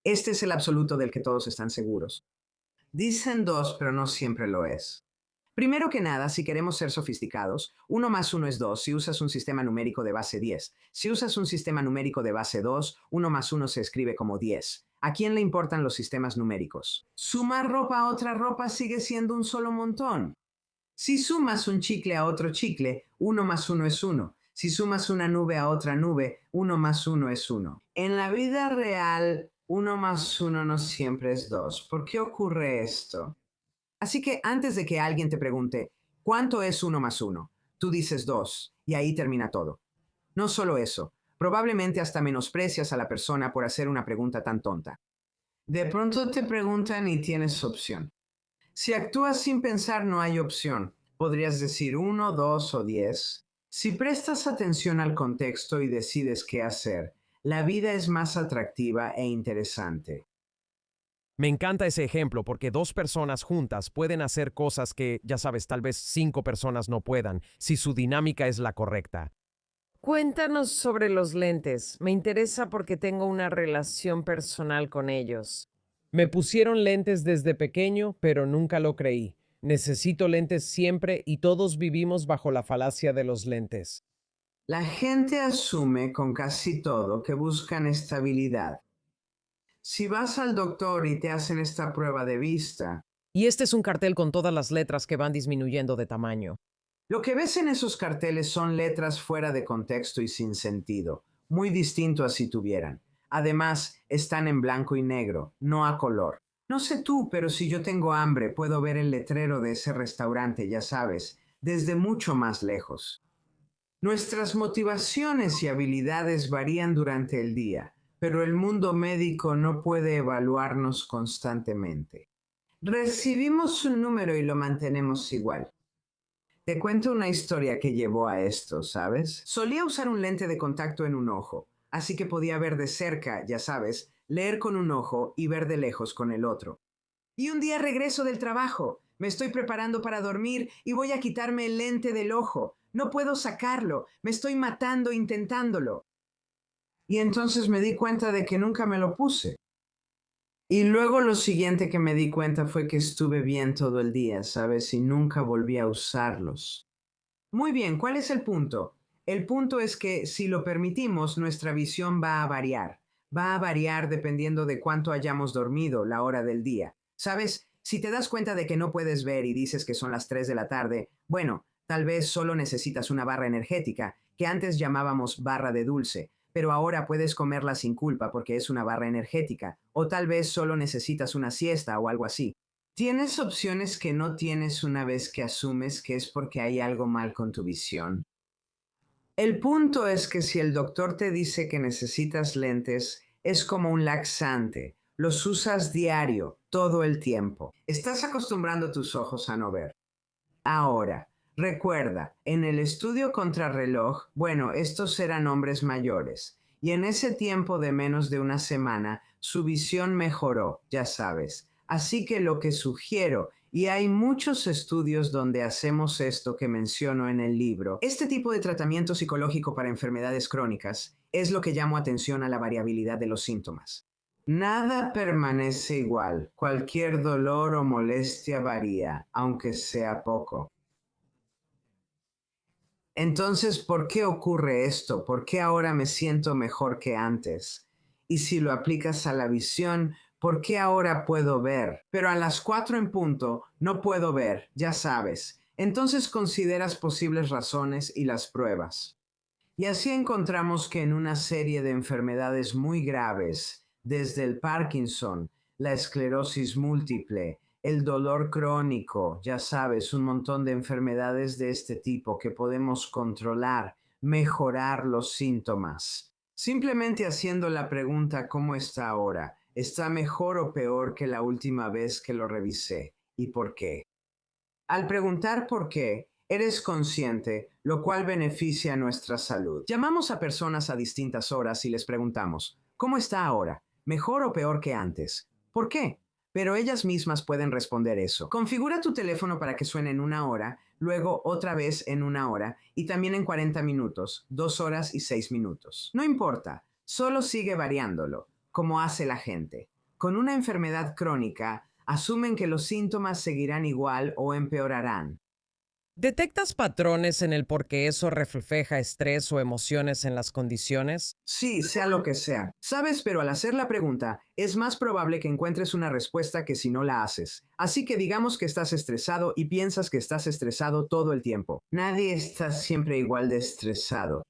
Este es el absoluto del que todos están seguros. Dicen 2, pero no siempre lo es. Primero que nada, si queremos ser sofisticados, 1 más 1 es 2 si usas un sistema numérico de base 10. Si usas un sistema numérico de base 2, 1 más 1 se escribe como 10. ¿A quién le importan los sistemas numéricos? Sumar ropa a otra ropa sigue siendo un solo montón. Si sumas un chicle a otro chicle, 1 más 1 es 1. Si sumas una nube a otra nube, 1 más 1 es 1. En la vida real, 1 más 1 no siempre es 2. ¿Por qué ocurre esto? Así que antes de que alguien te pregunte, ¿cuánto es 1 más 1? Tú dices 2, y ahí termina todo. No solo eso, probablemente hasta menosprecias a la persona por hacer una pregunta tan tonta. De pronto te preguntan y tienes opción. Si actúas sin pensar no hay opción. Podrías decir 1, 2 o 10. Si prestas atención al contexto y decides qué hacer, la vida es más atractiva e interesante.
Me encanta ese ejemplo porque 2 personas juntas pueden hacer cosas que, ya sabes, tal vez 5 personas no puedan, si su dinámica es la correcta.
Cuéntanos sobre los lentes. Me interesa porque tengo una relación personal con ellos.
Me pusieron lentes desde pequeño, pero nunca lo creí. Necesito lentes siempre y todos vivimos bajo la falacia de los lentes.
La gente asume con casi todo que buscan estabilidad. Si vas al doctor y te hacen esta prueba de vista,
Y este es un cartel con todas las letras que van disminuyendo de tamaño.
lo que ves en esos carteles son letras fuera de contexto y sin sentido, muy distinto a si tuvieran. Además, están en blanco y negro, no a color. No sé tú, pero si yo tengo hambre, puedo ver el letrero de ese restaurante, ya sabes, desde mucho más lejos. Nuestras motivaciones y habilidades varían durante el día, pero el mundo médico no puede evaluarnos constantemente. Recibimos un número y lo mantenemos igual. Te cuento una historia que llevó a esto, ¿sabes? Solía usar un lente de contacto en un ojo, así que podía ver de cerca, ya sabes, leer con un ojo y ver de lejos con el otro. Y un día regreso del trabajo, me estoy preparando para dormir y voy a quitarme el lente del ojo. No puedo sacarlo, me estoy matando intentándolo. Y entonces me di cuenta de que nunca me lo puse. Y luego lo siguiente que me di cuenta fue que estuve bien todo el día, ¿sabes? Y nunca volví a usarlos. Muy bien, ¿cuál es el punto? El punto es que si lo permitimos, nuestra visión va a variar. Va a variar dependiendo de cuánto hayamos dormido, la hora del día. ¿Sabes? Si te das cuenta de que no puedes ver y dices que son las 3 de la tarde, bueno, tal vez solo necesitas una barra energética, que antes llamábamos barra de dulce, pero ahora puedes comerla sin culpa porque es una barra energética, o tal vez solo necesitas una siesta o algo así. Tienes opciones que no tienes una vez que asumes que es porque hay algo mal con tu visión. El punto es que si el doctor te dice que necesitas lentes, es como un laxante. Los usas diario, todo el tiempo. Estás acostumbrando tus ojos a no ver. Ahora, recuerda, en el estudio contrarreloj, bueno, estos eran hombres mayores, y en ese tiempo de menos de una semana, su visión mejoró, ya sabes. Así que lo que sugiero, y hay muchos estudios donde hacemos esto que menciono en el libro, este tipo de tratamiento psicológico para enfermedades crónicas es lo que llamo atención a la variabilidad de los síntomas. Nada permanece igual. Cualquier dolor o molestia varía, aunque sea poco. Entonces, ¿por qué ocurre esto? ¿Por qué ahora me siento mejor que antes? Y si lo aplicas a la visión, ¿por qué ahora puedo ver? Pero a las 4 en punto no puedo ver, ya sabes. Entonces consideras posibles razones y las pruebas. Y así encontramos que en una serie de enfermedades muy graves, desde el Parkinson, la esclerosis múltiple, el dolor crónico, ya sabes, un montón de enfermedades de este tipo que podemos controlar, mejorar los síntomas. Simplemente haciendo la pregunta ¿cómo está ahora? ¿Está mejor o peor que la última vez que lo revisé? ¿Y por qué? Al preguntar por qué, eres consciente, lo cual beneficia nuestra salud. Llamamos a personas a distintas horas y les preguntamos, ¿cómo está ahora? ¿Mejor o peor que antes? ¿Por qué? Pero ellas mismas pueden responder eso. Configura tu teléfono para que suene en 1 hora, luego otra vez en 1 hora y también en 40 minutos, 2 horas y 6 minutos. No importa, solo sigue variándolo, como hace la gente. Con una enfermedad crónica, asumen que los síntomas seguirán igual o empeorarán.
¿Detectas patrones en el por qué eso refleja estrés o emociones en las condiciones?
Sí, sea lo que sea. Sabes, pero al hacer la pregunta, es más probable que encuentres una respuesta que si no la haces. Así que digamos que estás estresado y piensas que estás estresado todo el tiempo. Nadie está siempre igual de estresado.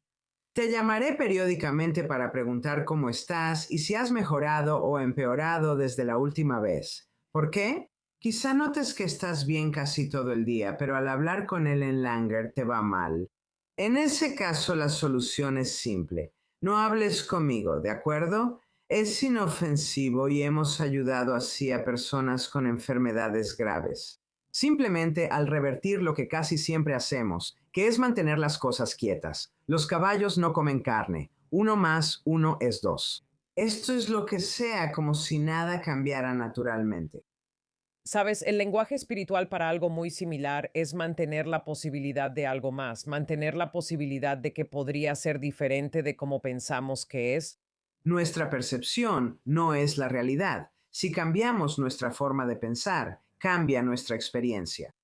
Te llamaré periódicamente para preguntar cómo estás y si has mejorado o empeorado desde la última vez. ¿Por qué? Quizá notes que estás bien casi todo el día, pero al hablar con Ellen Langer te va mal. En ese caso, la solución es simple. No hables conmigo, ¿de acuerdo? Es inofensivo y hemos ayudado así a personas con enfermedades graves. Simplemente al revertir lo que casi siempre hacemos, que es mantener las cosas quietas. Los caballos no comen carne. 1 más 1 es 2. Esto es lo que sea, como si nada cambiara naturalmente.
Sabes, el lenguaje espiritual para algo muy similar es mantener la posibilidad de algo más, mantener la posibilidad de que podría ser diferente de como pensamos que es.
Nuestra percepción no es la realidad. Si cambiamos nuestra forma de pensar, cambia nuestra experiencia.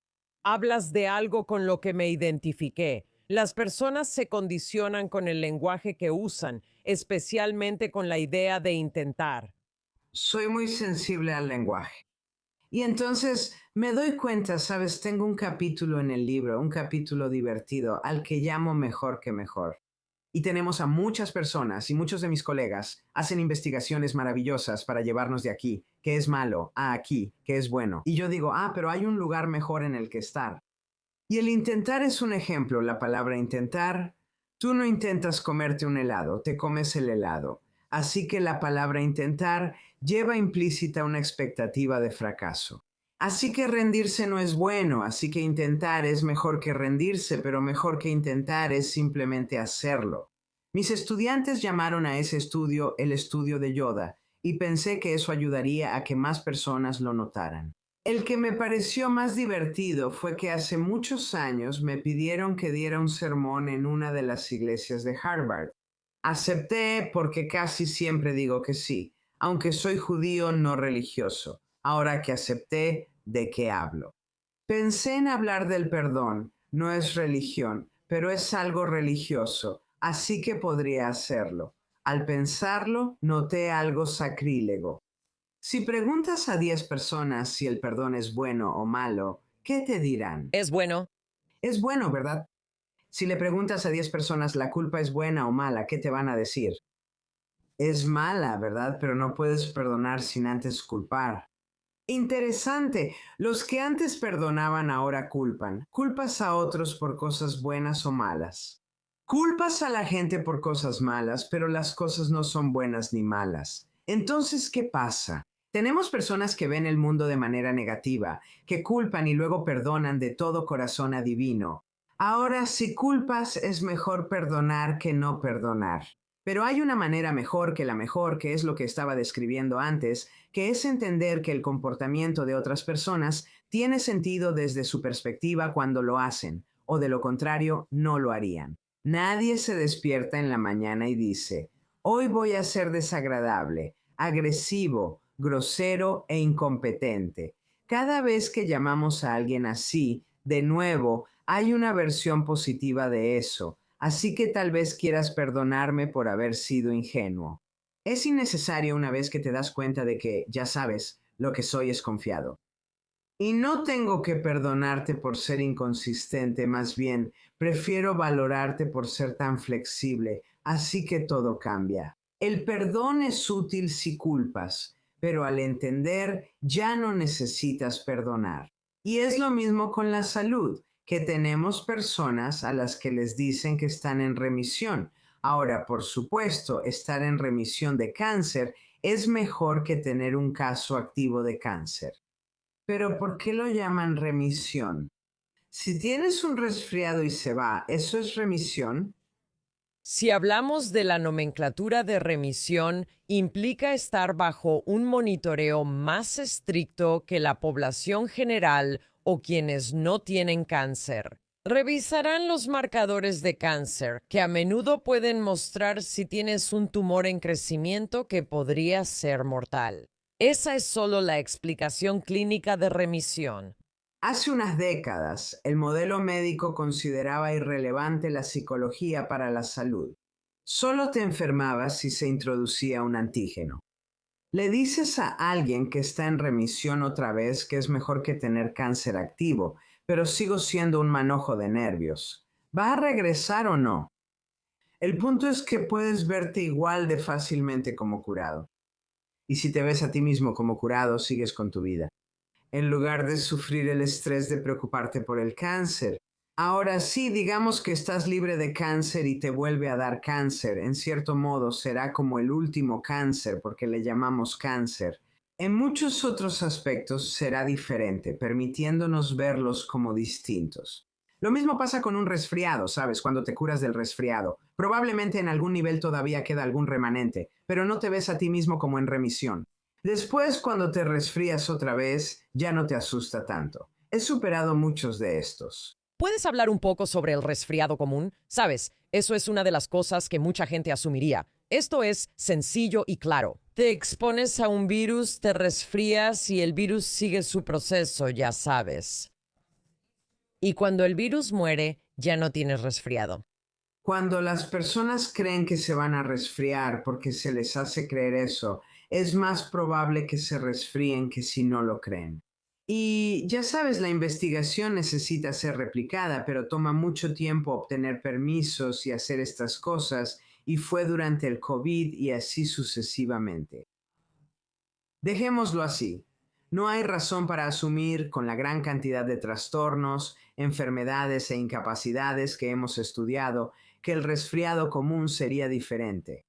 Hablas de algo con lo que me identifiqué. Las personas se condicionan con el lenguaje que usan, especialmente con la idea de intentar.
Soy muy sensible al lenguaje. Y entonces me doy cuenta, sabes, tengo un capítulo en el libro, un capítulo divertido, al que llamo Mejor que Mejor. Y tenemos a muchas personas y muchos de mis colegas hacen investigaciones maravillosas para llevarnos de aquí, que es malo, a aquí, que es bueno. Y yo digo, pero hay un lugar mejor en el que estar. Y el intentar es un ejemplo. La palabra intentar Tú no intentas comerte un helado, te comes el helado. Así que la palabra intentar lleva implícita una expectativa de fracaso. Así que rendirse no es bueno, así que intentar es mejor que rendirse, pero mejor que intentar es simplemente hacerlo. Mis estudiantes llamaron a ese estudio el estudio de Yoda, y pensé que eso ayudaría a que más personas lo notaran. El que me pareció más divertido fue que hace muchos años me pidieron que diera un sermón en una de las iglesias de Harvard. Acepté porque casi siempre digo que sí, aunque soy judío no religioso. Ahora que acepté, ¿de qué hablo? Pensé en hablar del perdón. No es religión, pero es algo religioso, así que podría hacerlo. Al pensarlo, noté algo sacrílego. Si preguntas a 10 personas si el perdón es bueno o malo, ¿qué te dirán?
Es bueno.
Es bueno, ¿verdad? Si le preguntas a 10 personas la culpa es buena o mala, ¿qué te van a decir? Es mala, ¿verdad? Pero no puedes perdonar sin antes culpar. Interesante. Los que antes perdonaban ahora culpan. Culpas a otros por cosas buenas o malas. Culpas a la gente por cosas malas, pero las cosas no son buenas ni malas. Entonces, ¿qué pasa? Tenemos personas que ven el mundo de manera negativa, que culpan y luego perdonan de todo corazón a divino. Ahora, si culpas, es mejor perdonar que no perdonar. Pero hay una manera mejor, que es lo que estaba describiendo antes, que es entender que el comportamiento de otras personas tiene sentido desde su perspectiva cuando lo hacen, o de lo contrario, no lo harían. Nadie se despierta en la mañana y dice, hoy voy a ser desagradable, agresivo, grosero e incompetente. Cada vez que llamamos a alguien así, de nuevo, hay una versión positiva de eso, así que tal vez quieras perdonarme por haber sido ingenuo. Es innecesario una vez que te das cuenta de que, ya sabes, lo que soy es confiado. Y no tengo que perdonarte por ser inconsistente, más bien, prefiero valorarte por ser tan flexible, así que todo cambia. El perdón es útil si culpas, pero al entender ya no necesitas perdonar. Y es lo mismo con la salud, que tenemos personas a las que les dicen que están en remisión. Ahora, por supuesto, estar en remisión de cáncer es mejor que tener un caso activo de cáncer. Pero ¿por qué lo llaman remisión? Si tienes un resfriado y se va, ¿eso es remisión?
Si hablamos de la nomenclatura de remisión, implica estar bajo un monitoreo más estricto que la población general o quienes no tienen cáncer. Revisarán los marcadores de cáncer, que a menudo pueden mostrar si tienes un tumor en crecimiento que podría ser mortal. Esa es solo la explicación clínica de remisión.
Hace unas décadas, el modelo médico consideraba irrelevante la psicología para la salud. Solo te enfermabas si se introducía un antígeno. Le dices a alguien que está en remisión otra vez que es mejor que tener cáncer activo, pero sigo siendo un manojo de nervios. ¿Va a regresar o no? El punto es que puedes verte igual de fácilmente como curado. Y si te ves a ti mismo como curado, sigues con tu vida, en lugar de sufrir el estrés de preocuparte por el cáncer. Ahora sí, digamos que estás libre de cáncer y te vuelve a dar cáncer. En cierto modo será como el último cáncer porque le llamamos cáncer. En muchos otros aspectos será diferente, permitiéndonos verlos como distintos. Lo mismo pasa con un resfriado, ¿sabes? Cuando te curas del resfriado. Probablemente en algún nivel todavía queda algún remanente, pero no te ves a ti mismo como en remisión. Después, cuando te resfrías otra vez, ya no te asusta tanto. He superado muchos de estos.
¿Puedes hablar un poco sobre el resfriado común? Sabes, eso es una de las cosas que mucha gente asumiría. Esto es sencillo y claro. Te expones a un virus, te resfrías y el virus sigue su proceso, ya sabes. Y cuando el virus muere, ya no tienes resfriado.
Cuando las personas creen que se van a resfriar porque se les hace creer eso, es más probable que se resfríen que si no lo creen. Y ya sabes, la investigación necesita ser replicada, pero toma mucho tiempo obtener permisos y hacer estas cosas, y fue durante el COVID y así sucesivamente. Dejémoslo así. No hay razón para asumir, con la gran cantidad de trastornos, enfermedades e incapacidades que hemos estudiado, que el resfriado común sería diferente.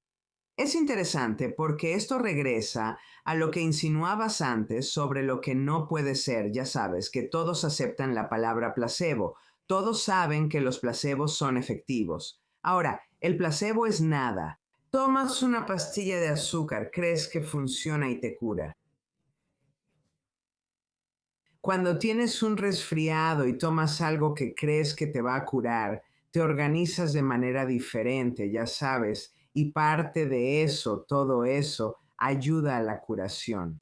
Es interesante porque esto regresa a lo que insinuabas antes sobre lo que no puede ser. Ya sabes, que todos aceptan la palabra placebo. Todos saben que los placebos son efectivos. Ahora, el placebo es nada. Tomas una pastilla de azúcar, crees que funciona y te cura. Cuando tienes un resfriado y tomas algo que crees que te va a curar, te organizas de manera diferente, ya sabes, y parte de eso, todo eso, ayuda a la curación.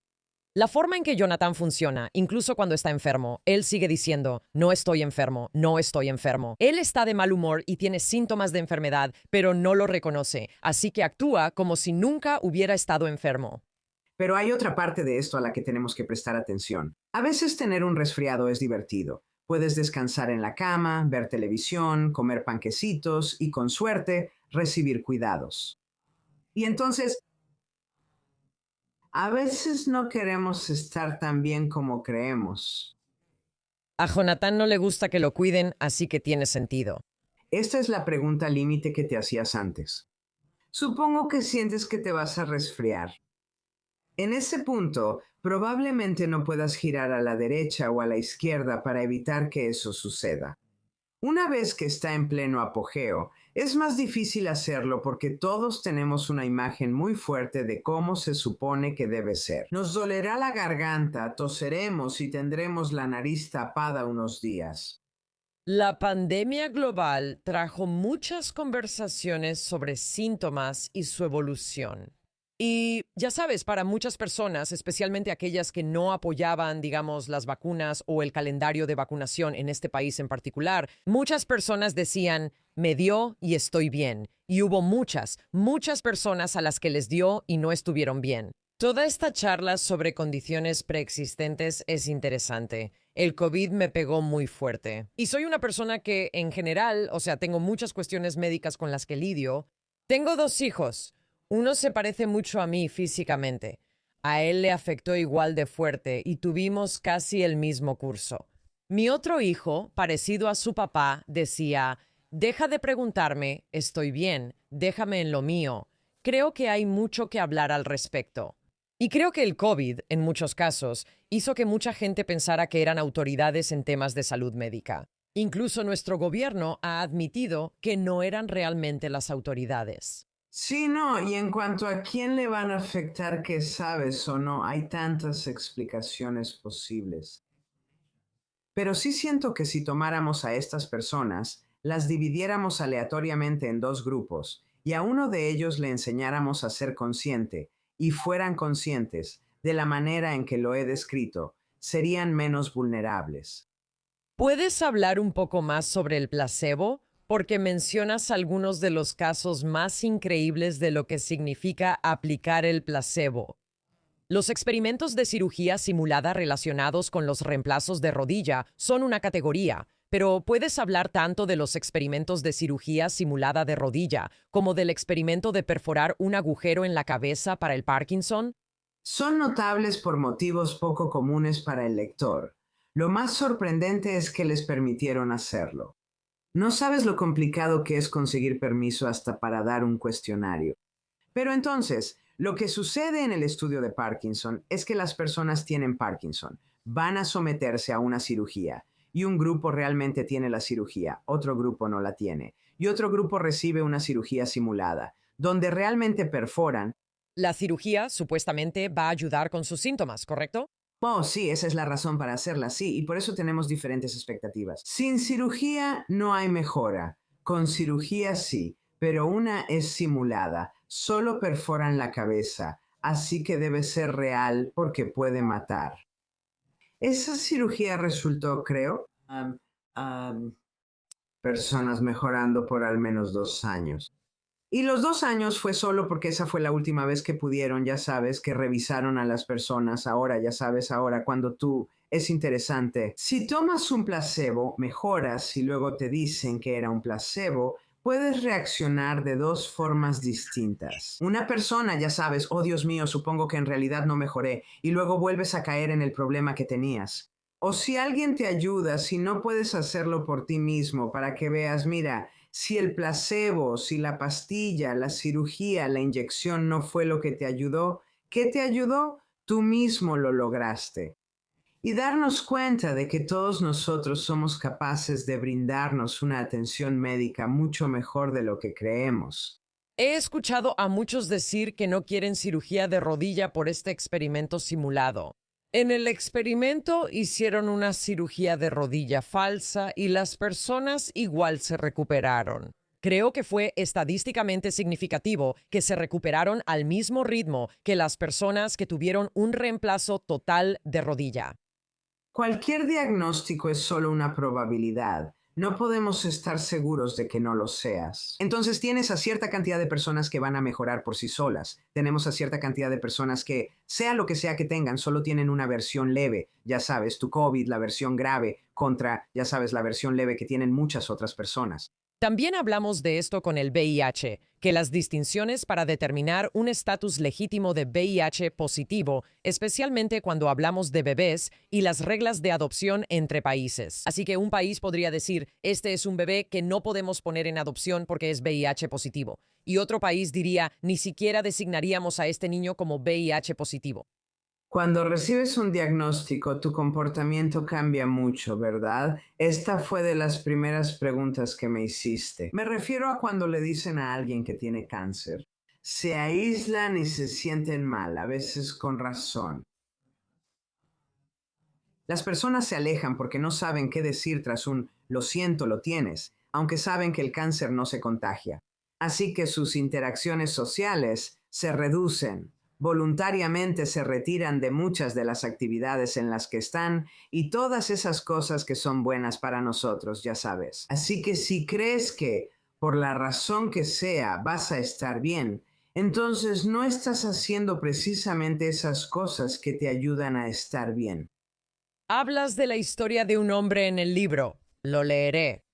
La forma en que Jonathan funciona, incluso cuando está enfermo, él sigue diciendo, no estoy enfermo, no estoy enfermo. Él está de mal humor y tiene síntomas de enfermedad, pero no lo reconoce, así que actúa como si nunca hubiera estado enfermo.
Pero hay otra parte de esto a la que tenemos que prestar atención. A veces tener un resfriado es divertido. Puedes descansar en la cama, ver televisión, comer panquecitos y, con suerte, recibir cuidados. Y entonces, a veces no queremos estar tan bien como creemos.
A Jonathan no le gusta que lo cuiden, así que tiene sentido.
Esta es la pregunta límite que te hacías antes. Supongo que sientes que te vas a resfriar. En ese punto, probablemente no puedas girar a la derecha o a la izquierda para evitar que eso suceda. Una vez que está en pleno apogeo, es más difícil hacerlo porque todos tenemos una imagen muy fuerte de cómo se supone que debe ser. Nos dolerá la garganta, toseremos y tendremos la nariz tapada unos días.
La pandemia global trajo muchas conversaciones sobre síntomas y su evolución. Y ya sabes, para muchas personas, especialmente aquellas que no apoyaban, digamos, las vacunas o el calendario de vacunación en este país en particular, muchas personas decían, me dio y estoy bien. Y hubo muchas personas a las que les dio y no estuvieron bien. Toda esta charla sobre condiciones preexistentes es interesante. El COVID me pegó muy fuerte. Y soy una persona que, en general, o sea, tengo muchas cuestiones médicas con las que lidio. Tengo 2 hijos. Uno se parece mucho a mí físicamente. A él le afectó igual de fuerte y tuvimos casi el mismo curso. Mi otro hijo, parecido a su papá, decía, deja de preguntarme, estoy bien, déjame en lo mío. Creo que hay mucho que hablar al respecto. Y creo que el COVID, en muchos casos, hizo que mucha gente pensara que eran autoridades en temas de salud médica. Incluso nuestro gobierno ha admitido que no eran realmente las autoridades.
Sí, no, y en cuanto a quién le van a afectar, que sabes o no, hay tantas explicaciones posibles. Pero sí siento que si tomáramos a estas personas, las dividiéramos aleatoriamente en 2 grupos, y a uno de ellos le enseñáramos a ser consciente, y fueran conscientes de la manera en que lo he descrito, serían menos vulnerables.
¿Puedes hablar un poco más sobre el placebo? Porque mencionas algunos de los casos más increíbles de lo que significa aplicar el placebo. Los experimentos de cirugía simulada relacionados con los reemplazos de rodilla son una categoría, pero ¿puedes hablar tanto de los experimentos de cirugía simulada de rodilla como del experimento de perforar un agujero en la cabeza para el Parkinson?
Son notables por motivos poco comunes para el lector. Lo más sorprendente es que les permitieron hacerlo. No sabes lo complicado que es conseguir permiso hasta para dar un cuestionario. Pero entonces, lo que sucede en el estudio de Parkinson es que las personas tienen Parkinson, van a someterse a una cirugía, y un grupo realmente tiene la cirugía, otro grupo no la tiene, y otro grupo recibe una cirugía simulada, donde realmente perforan.
La cirugía supuestamente va a ayudar con sus síntomas, ¿correcto?
Oh, sí, esa es la razón para hacerla, sí, y por eso tenemos diferentes expectativas. Sin cirugía no hay mejora. Con cirugía sí, pero una es simulada. Solo perforan la cabeza, así que debe ser real porque puede matar. Esa cirugía resultó, creo, personas mejorando por al menos 2 años. Y los 2 años fue solo porque esa fue la última vez que pudieron, ya sabes, que revisaron a las personas. Ahora, ya sabes, ahora cuando tú... Es interesante. Si tomas un placebo, mejoras y luego te dicen que era un placebo, puedes reaccionar de dos formas distintas. Una persona, ya sabes, oh Dios mío, supongo que en realidad no mejoré, y luego vuelves a caer en el problema que tenías. O si alguien te ayuda, si no puedes hacerlo por ti mismo, para que veas, mira, si el placebo, si la pastilla, la cirugía, la inyección no fue lo que te ayudó, ¿qué te ayudó? Tú mismo lo lograste. Y darnos cuenta de que todos nosotros somos capaces de brindarnos una atención médica mucho mejor de lo que creemos.
He escuchado a muchos decir que no quieren cirugía de rodilla por este experimento simulado. En el experimento hicieron una cirugía de rodilla falsa y las personas igual se recuperaron. Creo que fue estadísticamente significativo que se recuperaron al mismo ritmo que las personas que tuvieron un reemplazo total de rodilla.
Cualquier diagnóstico es solo una probabilidad. No podemos estar seguros de que no lo seas. Entonces tienes a cierta cantidad de personas que van a mejorar por sí solas. Tenemos a cierta cantidad de personas que, sea lo que sea que tengan, solo tienen una versión leve. Ya sabes, tu COVID, la versión grave, contra, ya sabes, la versión leve que tienen muchas otras personas.
También hablamos de esto con el VIH, que las distinciones para determinar un estatus legítimo de VIH positivo, especialmente cuando hablamos de bebés y las reglas de adopción entre países. Así que un país podría decir, este es un bebé que no podemos poner en adopción porque es VIH positivo. Y otro país diría, ni siquiera designaríamos a este niño como VIH positivo.
Cuando recibes un diagnóstico, tu comportamiento cambia mucho, ¿verdad? Esta fue de las primeras preguntas que me hiciste. Me refiero a cuando le dicen a alguien que tiene cáncer. Se aíslan y se sienten mal, a veces con razón. Las personas se alejan porque no saben qué decir tras un lo siento, lo tienes, aunque saben que el cáncer no se contagia. Así que sus interacciones sociales se reducen. Voluntariamente se retiran de muchas de las actividades en las que están y todas esas cosas que son buenas para nosotros, ya sabes. Así que si crees que, por la razón que sea, vas a estar bien, entonces no estás haciendo precisamente esas cosas que te ayudan a estar bien.
Hablas de la historia de un hombre en el libro. Lo leeré.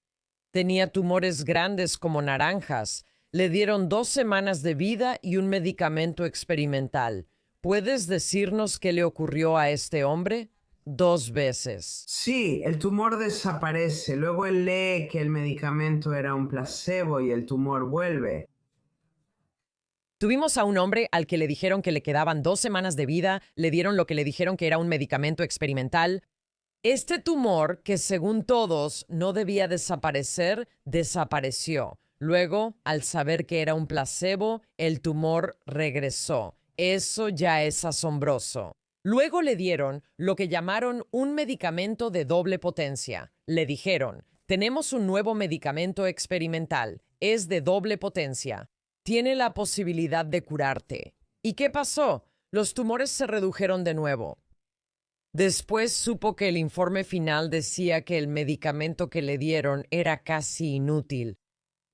Tenía tumores grandes como naranjas. Le dieron 2 semanas de vida y un medicamento experimental. ¿Puedes decirnos qué le ocurrió a este hombre? 2 veces.
Sí, el tumor desaparece. Luego él lee que el medicamento era un placebo y el tumor vuelve.
Tuvimos a un hombre al que le dijeron que le quedaban 2 semanas de vida, le dieron lo que le dijeron que era un medicamento experimental. Este tumor, que según todos no debía desaparecer, desapareció. Luego, al saber que era un placebo, el tumor regresó. Eso ya es asombroso. Luego le dieron lo que llamaron un medicamento de doble potencia. Le dijeron, tenemos un nuevo medicamento experimental. Es de doble potencia. Tiene la posibilidad de curarte. ¿Y qué pasó? Los tumores se redujeron de nuevo. Después supo que el informe final decía que el medicamento que le dieron era casi inútil.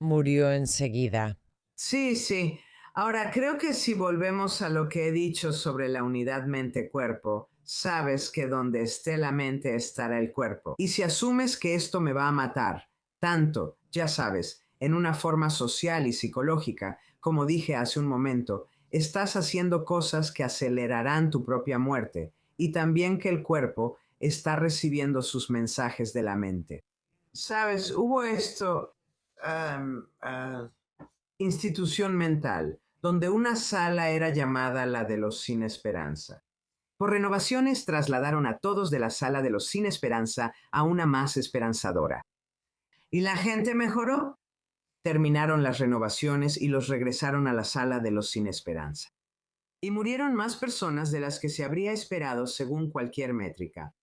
Murió enseguida.
Sí. Ahora, creo que si volvemos a lo que he dicho sobre la unidad mente-cuerpo, sabes que donde esté la mente estará el cuerpo. Y si asumes que esto me va a matar, tanto, ya sabes, en una forma social y psicológica, como dije hace un momento, estás haciendo cosas que acelerarán tu propia muerte y también que el cuerpo está recibiendo sus mensajes de la mente. Sabes, hubo esto, institución mental, donde una sala era llamada la de los sin esperanza. Por renovaciones trasladaron a todos de la sala de los sin esperanza a una más esperanzadora. ¿Y la gente mejoró? Terminaron las renovaciones y los regresaron a la sala de los sin esperanza. Y murieron más personas de las que se habría esperado según cualquier métrica.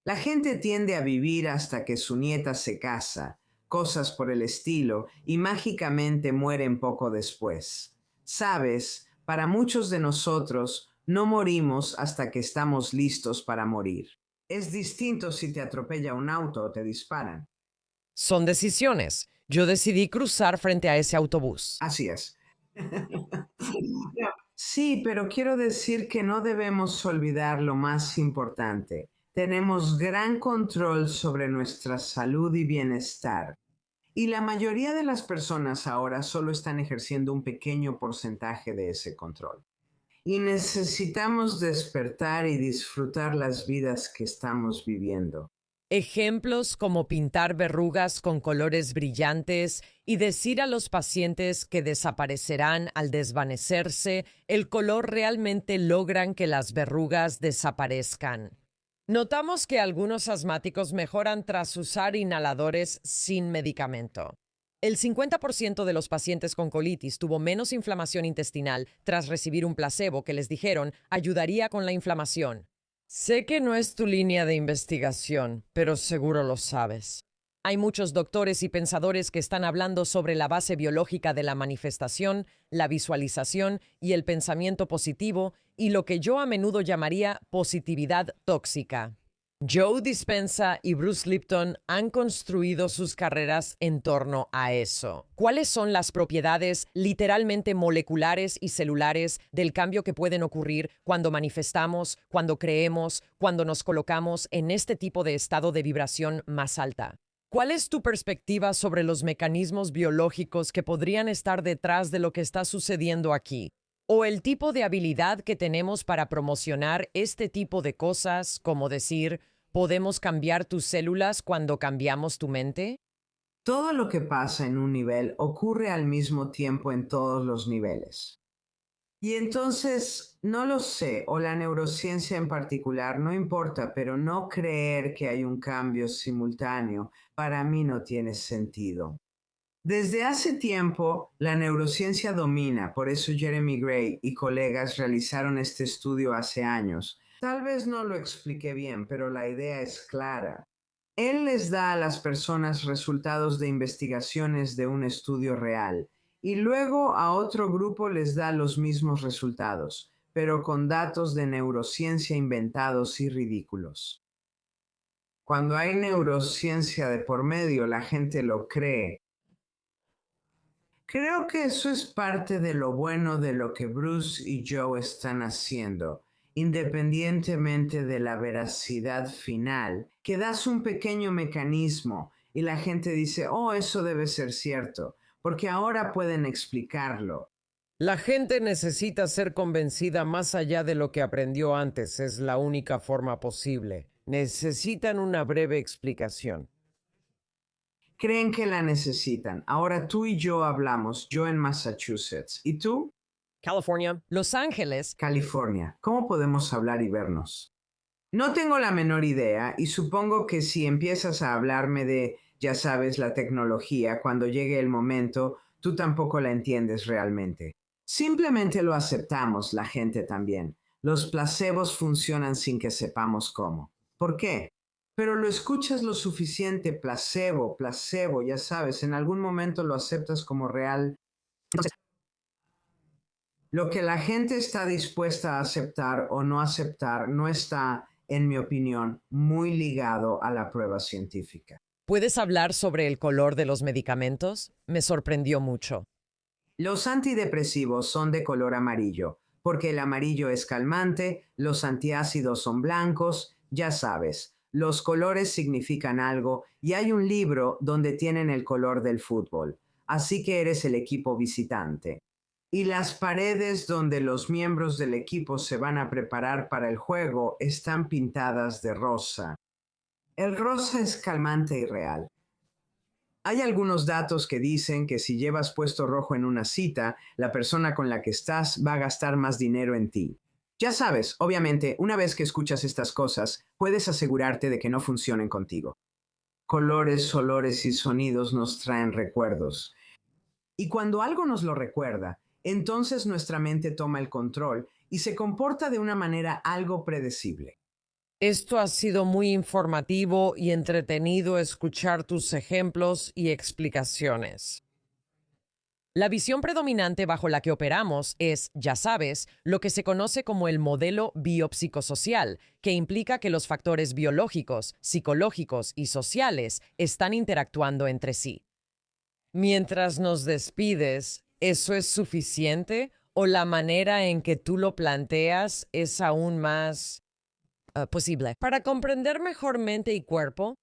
La gente tiende a vivir hasta que su nieta se casa, cosas por el estilo, y mágicamente mueren poco después. Sabes, para muchos de nosotros no morimos hasta que estamos listos para morir. Es distinto si te atropella un auto o te disparan.
Son decisiones. Yo decidí cruzar frente a ese autobús.
Así es. Sí, pero quiero decir que no debemos olvidar lo más importante. Tenemos gran control sobre nuestra salud y bienestar. Y la mayoría de las personas ahora solo están ejerciendo un pequeño porcentaje de ese control. Y necesitamos despertar y disfrutar las vidas que estamos viviendo.
Ejemplos como pintar verrugas con colores brillantes y decir a los pacientes que desaparecerán al desvanecerse el color realmente logran que las verrugas desaparezcan. Notamos que algunos asmáticos mejoran tras usar inhaladores sin medicamento. El 50% de los pacientes con colitis tuvo menos inflamación intestinal tras recibir un placebo que les dijeron ayudaría con la inflamación. Sé que no es tu línea de investigación, pero seguro lo sabes. Hay muchos doctores y pensadores que están hablando sobre la base biológica de la manifestación, la visualización y el pensamiento positivo, y lo que yo a menudo llamaría positividad tóxica. Joe Dispenza y Bruce Lipton han construido sus carreras en torno a eso. ¿Cuáles son las propiedades literalmente moleculares y celulares del cambio que pueden ocurrir cuando manifestamos, cuando creemos, cuando nos colocamos en este tipo de estado de vibración más alta? ¿Cuál es tu perspectiva sobre los mecanismos biológicos que podrían estar detrás de lo que está sucediendo aquí? ¿O el tipo de habilidad que tenemos para promocionar este tipo de cosas, como decir, podemos cambiar tus células cuando cambiamos tu mente?
Todo lo que pasa en un nivel ocurre al mismo tiempo en todos los niveles. Y entonces, no lo sé, o la neurociencia en particular, no importa, pero no creer que hay un cambio simultáneo, para mí no tiene sentido. Desde hace tiempo, la neurociencia domina, por eso Jeremy Gray y colegas realizaron este estudio hace años. Tal vez no lo expliqué bien, pero la idea es clara. Él les da a las personas resultados de investigaciones de un estudio real y luego a otro grupo les da los mismos resultados, pero con datos de neurociencia inventados y ridículos. Cuando hay neurociencia de por medio, la gente lo cree. Creo que eso es parte de lo bueno de lo que Bruce y Joe están haciendo, independientemente de la veracidad final, que das un pequeño mecanismo y la gente dice, oh, eso debe ser cierto, porque ahora pueden explicarlo.
La gente necesita ser convencida más allá de lo que aprendió antes. Es la única forma posible. Necesitan una breve explicación.
Creen que la necesitan. Ahora tú y yo hablamos, yo en Massachusetts. ¿Y tú?
California.
Los Ángeles.
California. ¿Cómo podemos hablar y vernos? No tengo la menor idea y supongo que si empiezas a hablarme de, ya sabes, la tecnología, cuando llegue el momento, tú tampoco la entiendes realmente. Simplemente lo aceptamos, la gente también. Los placebos funcionan sin que sepamos cómo. ¿Por qué? Pero lo escuchas lo suficiente, placebo, placebo, ya sabes, en algún momento lo aceptas como real. Entonces, lo que la gente está dispuesta a aceptar o no aceptar no está, en mi opinión, muy ligado a la prueba científica.
¿Puedes hablar sobre el color de los medicamentos? Me sorprendió mucho.
Los antidepresivos son de color amarillo, porque el amarillo es calmante, los antiácidos son blancos, ya sabes. Los colores significan algo y hay un libro donde tienen el color del fútbol, así que eres el equipo visitante. Y las paredes donde los miembros del equipo se van a preparar para el juego están pintadas de rosa. El rosa es calmante y real. Hay algunos datos que dicen que si llevas puesto rojo en una cita, la persona con la que estás va a gastar más dinero en ti. Ya sabes, obviamente, una vez que escuchas estas cosas, puedes asegurarte de que no funcionen contigo. Colores, olores y sonidos nos traen recuerdos. Y cuando algo nos lo recuerda, entonces nuestra mente toma el control y se comporta de una manera algo predecible.
Esto ha sido muy informativo y entretenido escuchar tus ejemplos y explicaciones. La visión predominante bajo la que operamos es, ya sabes, lo que se conoce como el modelo biopsicosocial, que implica que los factores biológicos, psicológicos y sociales están interactuando entre sí. Mientras nos despides, ¿eso es suficiente o la manera en que tú lo planteas es aún más posible? Para comprender mejor mente y cuerpo,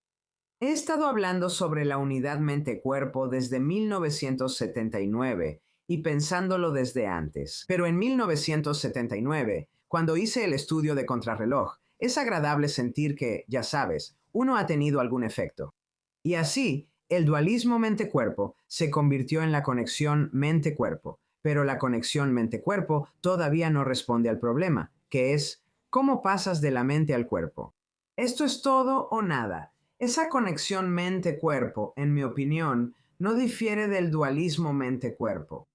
He estado hablando sobre la unidad mente-cuerpo desde 1979 y pensándolo desde antes. Pero en 1979, cuando hice el estudio de contrarreloj, es agradable sentir que, ya sabes, uno ha tenido algún efecto. Y así, el dualismo mente-cuerpo se convirtió en la conexión mente-cuerpo, pero la conexión mente-cuerpo todavía no responde al problema, que es ¿cómo pasas de la mente al cuerpo? Esto es todo o nada. Esa conexión mente-cuerpo, en mi opinión, no difiere del dualismo mente-cuerpo.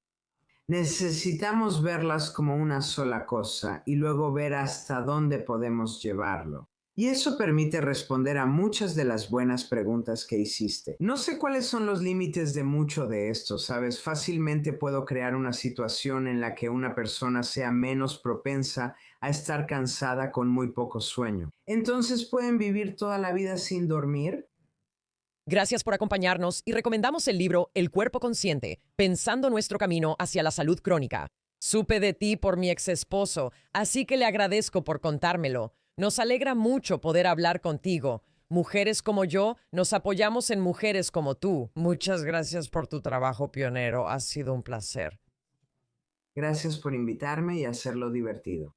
Necesitamos verlas como una sola cosa y luego ver hasta dónde podemos llevarlo. Y eso permite responder a muchas de las buenas preguntas que hiciste. No sé cuáles son los límites de mucho de esto, ¿sabes? Fácilmente puedo crear una situación en la que una persona sea menos propensa a estar cansada con muy poco sueño. Entonces, ¿pueden vivir toda la vida sin dormir?
Gracias por acompañarnos y recomendamos el libro El cuerpo consciente, pensando nuestro camino hacia la salud crónica. Supe de ti por mi ex esposo, así que le agradezco por contármelo. Nos alegra mucho poder hablar contigo. Mujeres como yo, nos apoyamos en mujeres como tú. Muchas gracias por tu trabajo pionero. Ha sido un placer.
Gracias por invitarme y hacerlo divertido.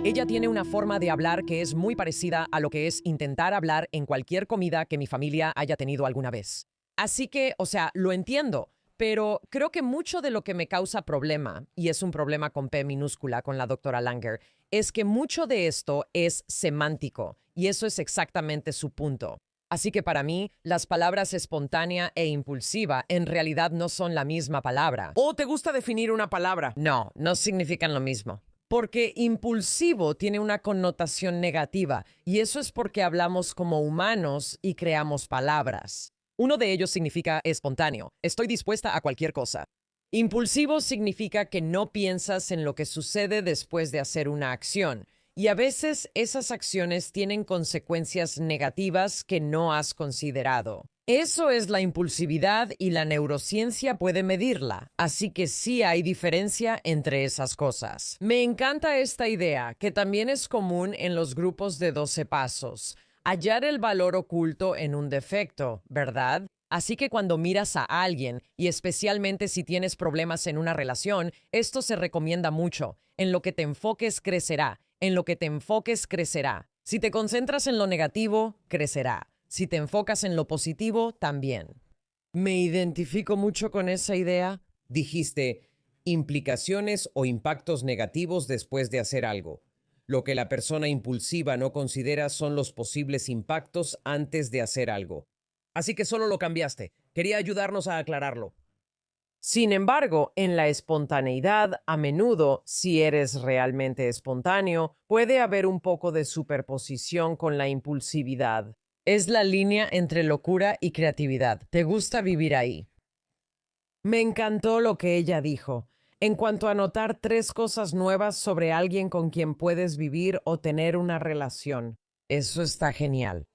Ella tiene una forma de hablar que es muy parecida a lo que es intentar hablar en cualquier comida que mi familia haya tenido alguna vez. Así que, lo entiendo, pero creo que mucho de lo que me causa problema, y es un problema con P minúscula con la doctora Langer, es que mucho de esto es semántico, y eso es exactamente su punto. Así que para mí, las palabras espontánea e impulsiva en realidad no son la misma palabra.
¿O te gusta definir una palabra?
No, no significan lo mismo. Porque impulsivo tiene una connotación negativa, y eso es porque hablamos como humanos y creamos palabras. Uno de ellos significa espontáneo. Estoy dispuesta a cualquier cosa. Impulsivo significa que no piensas en lo que sucede después de hacer una acción. Y a veces esas acciones tienen consecuencias negativas que no has considerado. Eso es la impulsividad y la neurociencia puede medirla, así que sí hay diferencia entre esas cosas. Me encanta esta idea, que también es común en los grupos de 12 pasos. Hallar el valor oculto en un defecto, ¿verdad? Así que cuando miras a alguien, y especialmente si tienes problemas en una relación, esto se recomienda mucho. En lo que te enfoques crecerá. En lo que te enfoques crecerá. Si te concentras en lo negativo, crecerá. Si te enfocas en lo positivo, también. Me identifico mucho con esa idea.
Dijiste implicaciones o impactos negativos después de hacer algo. Lo que la persona impulsiva no considera son los posibles impactos antes de hacer algo. Así que solo lo cambiaste. Quería ayudarnos a aclararlo.
Sin embargo, en la espontaneidad, a menudo, si eres realmente espontáneo, puede haber un poco de superposición con la impulsividad. Es la línea entre locura y creatividad. ¿Te gusta vivir ahí? Me encantó lo que ella dijo. En cuanto a notar 3 cosas nuevas sobre alguien con quien puedes vivir o tener una relación. Eso está genial.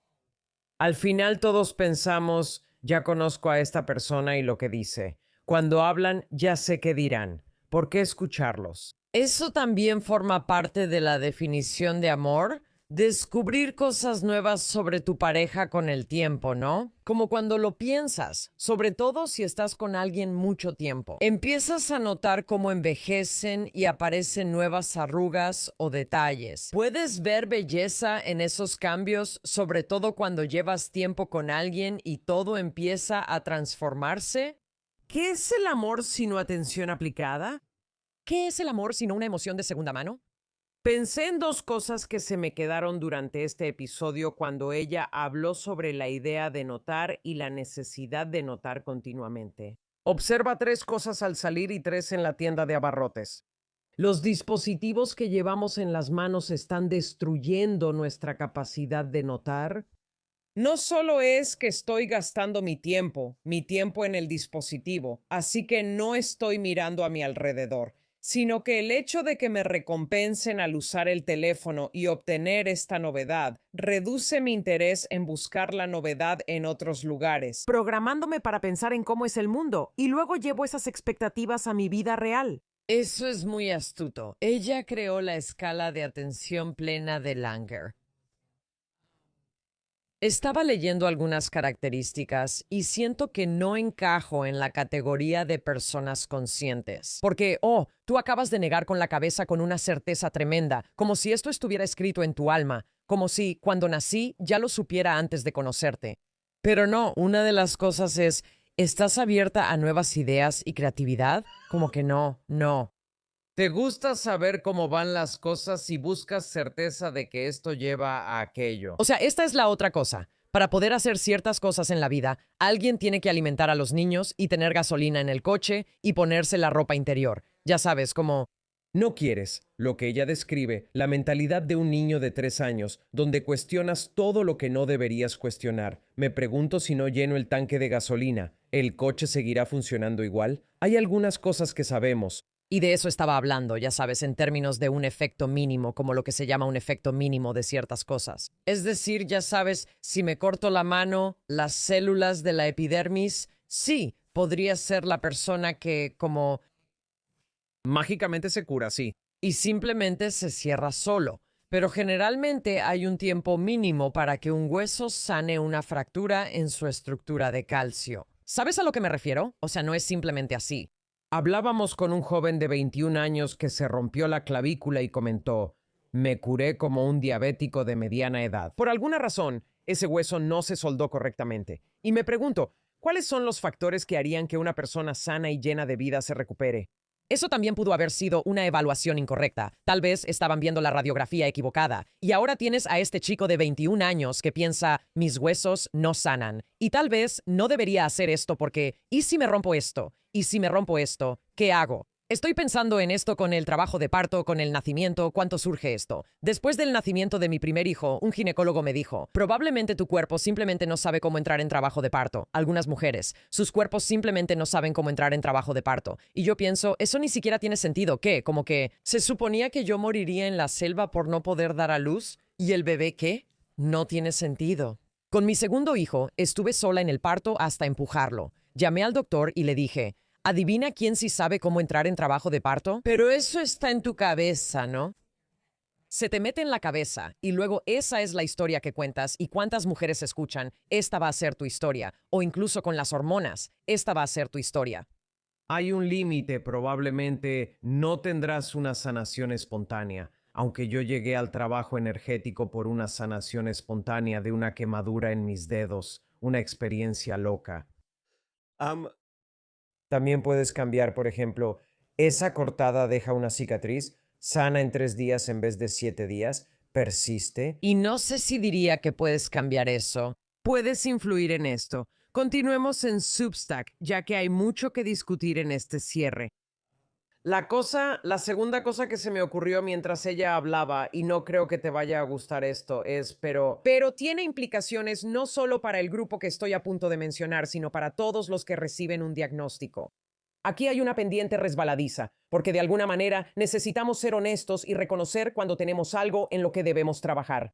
Al final todos pensamos, ya conozco a esta persona y lo que dice. Cuando hablan, ya sé qué dirán. ¿Por qué escucharlos? Eso también forma parte de la definición de amor. Descubrir cosas nuevas sobre tu pareja con el tiempo, ¿no? Como cuando lo piensas, sobre todo si estás con alguien mucho tiempo. Empiezas a notar cómo envejecen y aparecen nuevas arrugas o detalles. Puedes ver belleza en esos cambios, sobre todo cuando llevas tiempo con alguien y todo empieza a transformarse.
¿Qué es el amor sino atención aplicada?
¿Qué es el amor sino una emoción de segunda mano?
Pensé en 2 cosas que se me quedaron durante este episodio cuando ella habló sobre la idea de notar y la necesidad de notar continuamente. Observa 3 cosas al salir y 3 en la tienda de abarrotes.
Los dispositivos que llevamos en las manos están destruyendo nuestra capacidad de notar.
No solo es que estoy gastando mi tiempo en el dispositivo, así que no estoy mirando a mi alrededor, sino que el hecho de que me recompensen al usar el teléfono y obtener esta novedad reduce mi interés en buscar la novedad en otros lugares,
Programándome para pensar en cómo es el mundo y luego llevo esas expectativas a mi vida real. Eso es muy astuto. Ella creó la escala de atención plena de Langer. Estaba leyendo algunas características y siento que no encajo en la categoría de personas conscientes. Porque, tú acabas de negar con la cabeza con una certeza tremenda, como si esto estuviera escrito en tu alma, como si, cuando nací, ya lo supiera antes de conocerte. Pero no, una de las cosas es, ¿estás abierta a nuevas ideas y creatividad? Como que no.
¿Te gusta saber cómo van las cosas y buscas certeza de que esto lleva a aquello?
O sea, esta es la otra cosa. Para poder hacer ciertas cosas en la vida, alguien tiene que alimentar a los niños y tener gasolina en el coche y ponerse la ropa interior. Ya sabes, como...
No quieres, lo que ella describe, la mentalidad de un niño de 3 años, donde cuestionas todo lo que no deberías cuestionar. Me pregunto si no lleno el tanque de gasolina, ¿el coche seguirá funcionando igual? Hay algunas cosas que sabemos.
Y de eso estaba hablando, ya sabes, en términos de un efecto mínimo, como lo que se llama un efecto mínimo de ciertas cosas. Es decir, ya sabes, si me corto la mano, las células de la epidermis, sí, podría ser la persona que como...
Mágicamente se cura, sí.
y simplemente se cierra solo. Pero generalmente hay un tiempo mínimo para que un hueso sane una fractura en su estructura de calcio. ¿Sabes a lo que me refiero? O sea, no es simplemente así.
Hablábamos con un joven de 21 años que se rompió la clavícula y comentó, me curé como un diabético de mediana edad. Por alguna razón, ese hueso no se soldó correctamente. Y me pregunto, ¿cuáles son los factores que harían que una persona sana y llena de vida se recupere?
Eso también pudo haber sido una evaluación incorrecta. Tal vez estaban viendo la radiografía equivocada. Y ahora tienes a este chico de 21 años que piensa, mis huesos no sanan. Y tal vez no debería hacer esto porque, ¿y si me rompo esto? ¿Y si me rompo esto? ¿Qué hago? Estoy pensando en esto con el trabajo de parto, con el nacimiento, ¿cuánto surge esto? Después del nacimiento de mi primer hijo, un ginecólogo me dijo, probablemente tu cuerpo simplemente no sabe cómo entrar en trabajo de parto. Algunas mujeres, sus cuerpos simplemente no saben cómo entrar en trabajo de parto. Y yo pienso, eso ni siquiera tiene sentido. ¿Qué? Como que, ¿se suponía que yo moriría en la selva por no poder dar a luz? ¿Y el bebé qué? No tiene sentido. Con mi segundo hijo, estuve sola en el parto hasta empujarlo. Llamé al doctor y le dije, ¿adivina quién sí sabe cómo entrar en trabajo de parto? Pero eso está en tu cabeza, ¿no? Se te mete en la cabeza y luego esa es la historia que cuentas y cuántas mujeres escuchan, esta va a ser tu historia. O incluso con las hormonas, esta va a ser tu historia.
Hay un límite, probablemente no tendrás una sanación espontánea. Aunque yo llegué al trabajo energético por una sanación espontánea de una quemadura en mis dedos, una experiencia loca. También puedes cambiar, por ejemplo, esa cortada deja una cicatriz, sana en 3 días en vez de 7 días, persiste.
Y no sé si diría que puedes cambiar eso.
Puedes influir en esto. Continuemos en Substack, ya que hay mucho que discutir en este cierre. La segunda cosa que se me ocurrió mientras ella hablaba, y no creo que te vaya a gustar esto, pero tiene implicaciones no solo para el grupo que estoy a punto de mencionar, sino para todos los que reciben un diagnóstico. Aquí hay una pendiente resbaladiza, porque de alguna manera necesitamos ser honestos y reconocer cuando tenemos algo en lo que debemos trabajar.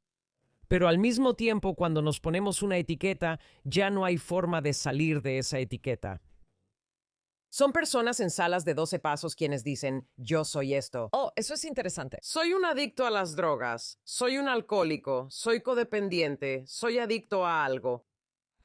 Pero al mismo tiempo, cuando nos ponemos una etiqueta, ya no hay forma de salir de esa etiqueta. Son personas en salas de 12 pasos quienes dicen, yo soy esto.
Oh, eso es interesante.
Soy un adicto a las drogas, soy un alcohólico, soy codependiente, soy adicto a algo.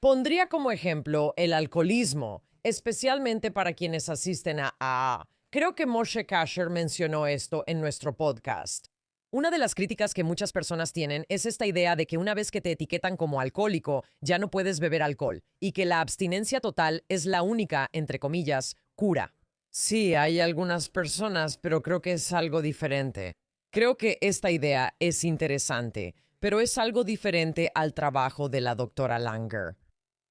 Pondría como ejemplo el alcoholismo, especialmente para quienes asisten a AA. Creo que Moshe Kasher mencionó esto en nuestro podcast. Una de las críticas que muchas personas tienen es esta idea de que una vez que te etiquetan como alcohólico, ya no puedes beber alcohol y que la abstinencia total es la única, entre comillas, cura. Sí, hay algunas personas, pero creo que es algo diferente. Creo que esta idea es interesante, pero es algo diferente al trabajo de la doctora Langer.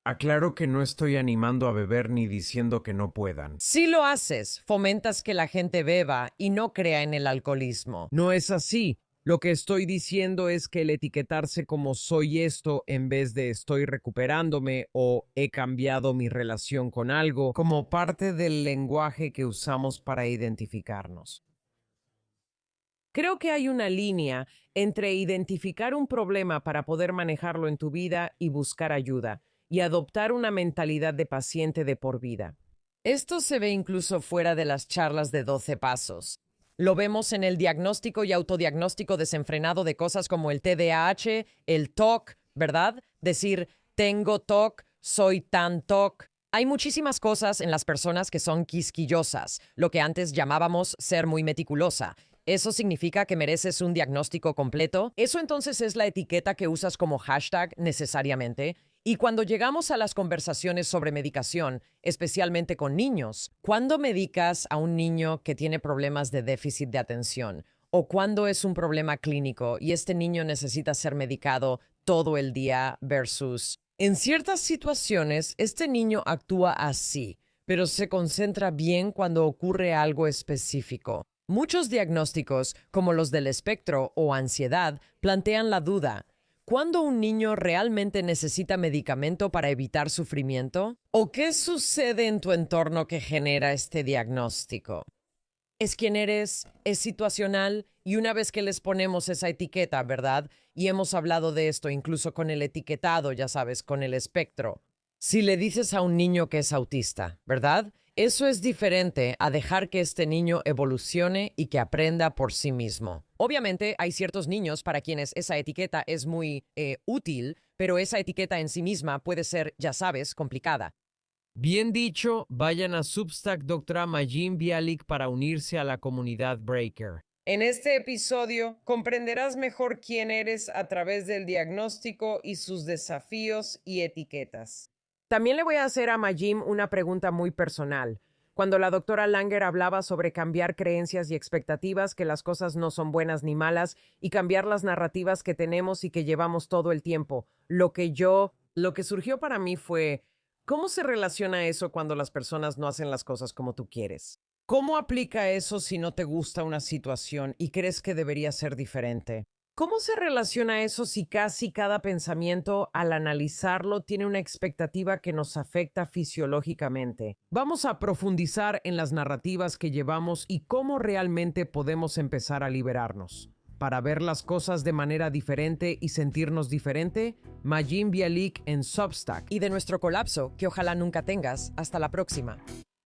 Aclaro que no estoy animando a beber ni diciendo que no puedan.
Si lo haces, fomentas que la gente beba y no crea en el alcoholismo.
No es así. Lo que estoy diciendo es que el etiquetarse como soy esto en vez de estoy recuperándome o he cambiado mi relación con algo como parte del lenguaje que usamos para identificarnos. Creo que hay una línea entre identificar un problema para poder manejarlo en tu vida y buscar ayuda, y adoptar una mentalidad de paciente de por vida.
Esto se ve incluso fuera de las charlas de 12 pasos. Lo vemos en el diagnóstico y autodiagnóstico desenfrenado de cosas como el TDAH, el TOC, ¿verdad? Decir, tengo TOC, soy tan TOC. Hay muchísimas cosas en las personas que son quisquillosas, lo que antes llamábamos ser muy meticulosa. ¿Eso significa que mereces un diagnóstico completo? ¿Eso entonces es la etiqueta que usas como hashtag necesariamente? Y cuando llegamos a las conversaciones sobre medicación, especialmente con niños, ¿cuándo medicas a un niño que tiene problemas de déficit de atención? ¿O cuándo es un problema clínico y este niño necesita ser medicado todo el día versus... En ciertas situaciones, este niño actúa así, pero se concentra bien cuando ocurre algo específico. Muchos diagnósticos, como los del espectro o ansiedad, plantean la duda: ¿cuándo un niño realmente necesita medicamento para evitar sufrimiento? ¿O qué sucede en tu entorno que genera este diagnóstico? Es quien eres, es situacional, y una vez que les ponemos esa etiqueta, ¿verdad? Y hemos hablado de esto incluso con el etiquetado, ya sabes, con el espectro. Si le dices a un niño que es autista, ¿verdad? Eso es diferente a dejar que este niño evolucione y que aprenda por sí mismo. Obviamente hay ciertos niños para quienes esa etiqueta es muy útil, pero esa etiqueta en sí misma puede ser, ya sabes, complicada.
Bien dicho, vayan a Substack Dr. Majin Bialik para unirse a la comunidad Breaker.
En este episodio comprenderás mejor quién eres a través del diagnóstico y sus desafíos y etiquetas. También le voy a hacer a Majim una pregunta muy personal. Cuando la doctora Langer hablaba sobre cambiar creencias y expectativas, que las cosas no son buenas ni malas, y cambiar las narrativas que tenemos y que llevamos todo el tiempo, lo que surgió para mí fue, ¿cómo se relaciona eso cuando las personas no hacen las cosas como tú quieres? ¿Cómo aplica eso si no te gusta una situación y crees que debería ser diferente? ¿Cómo se relaciona eso si casi cada pensamiento, al analizarlo, tiene una expectativa que nos afecta fisiológicamente? Vamos a profundizar en las narrativas que llevamos y cómo realmente podemos empezar a liberarnos. Para ver las cosas de manera diferente y sentirnos diferente, Majin Bialik en Substack.
Y de nuestro colapso, que ojalá nunca tengas. Hasta la próxima.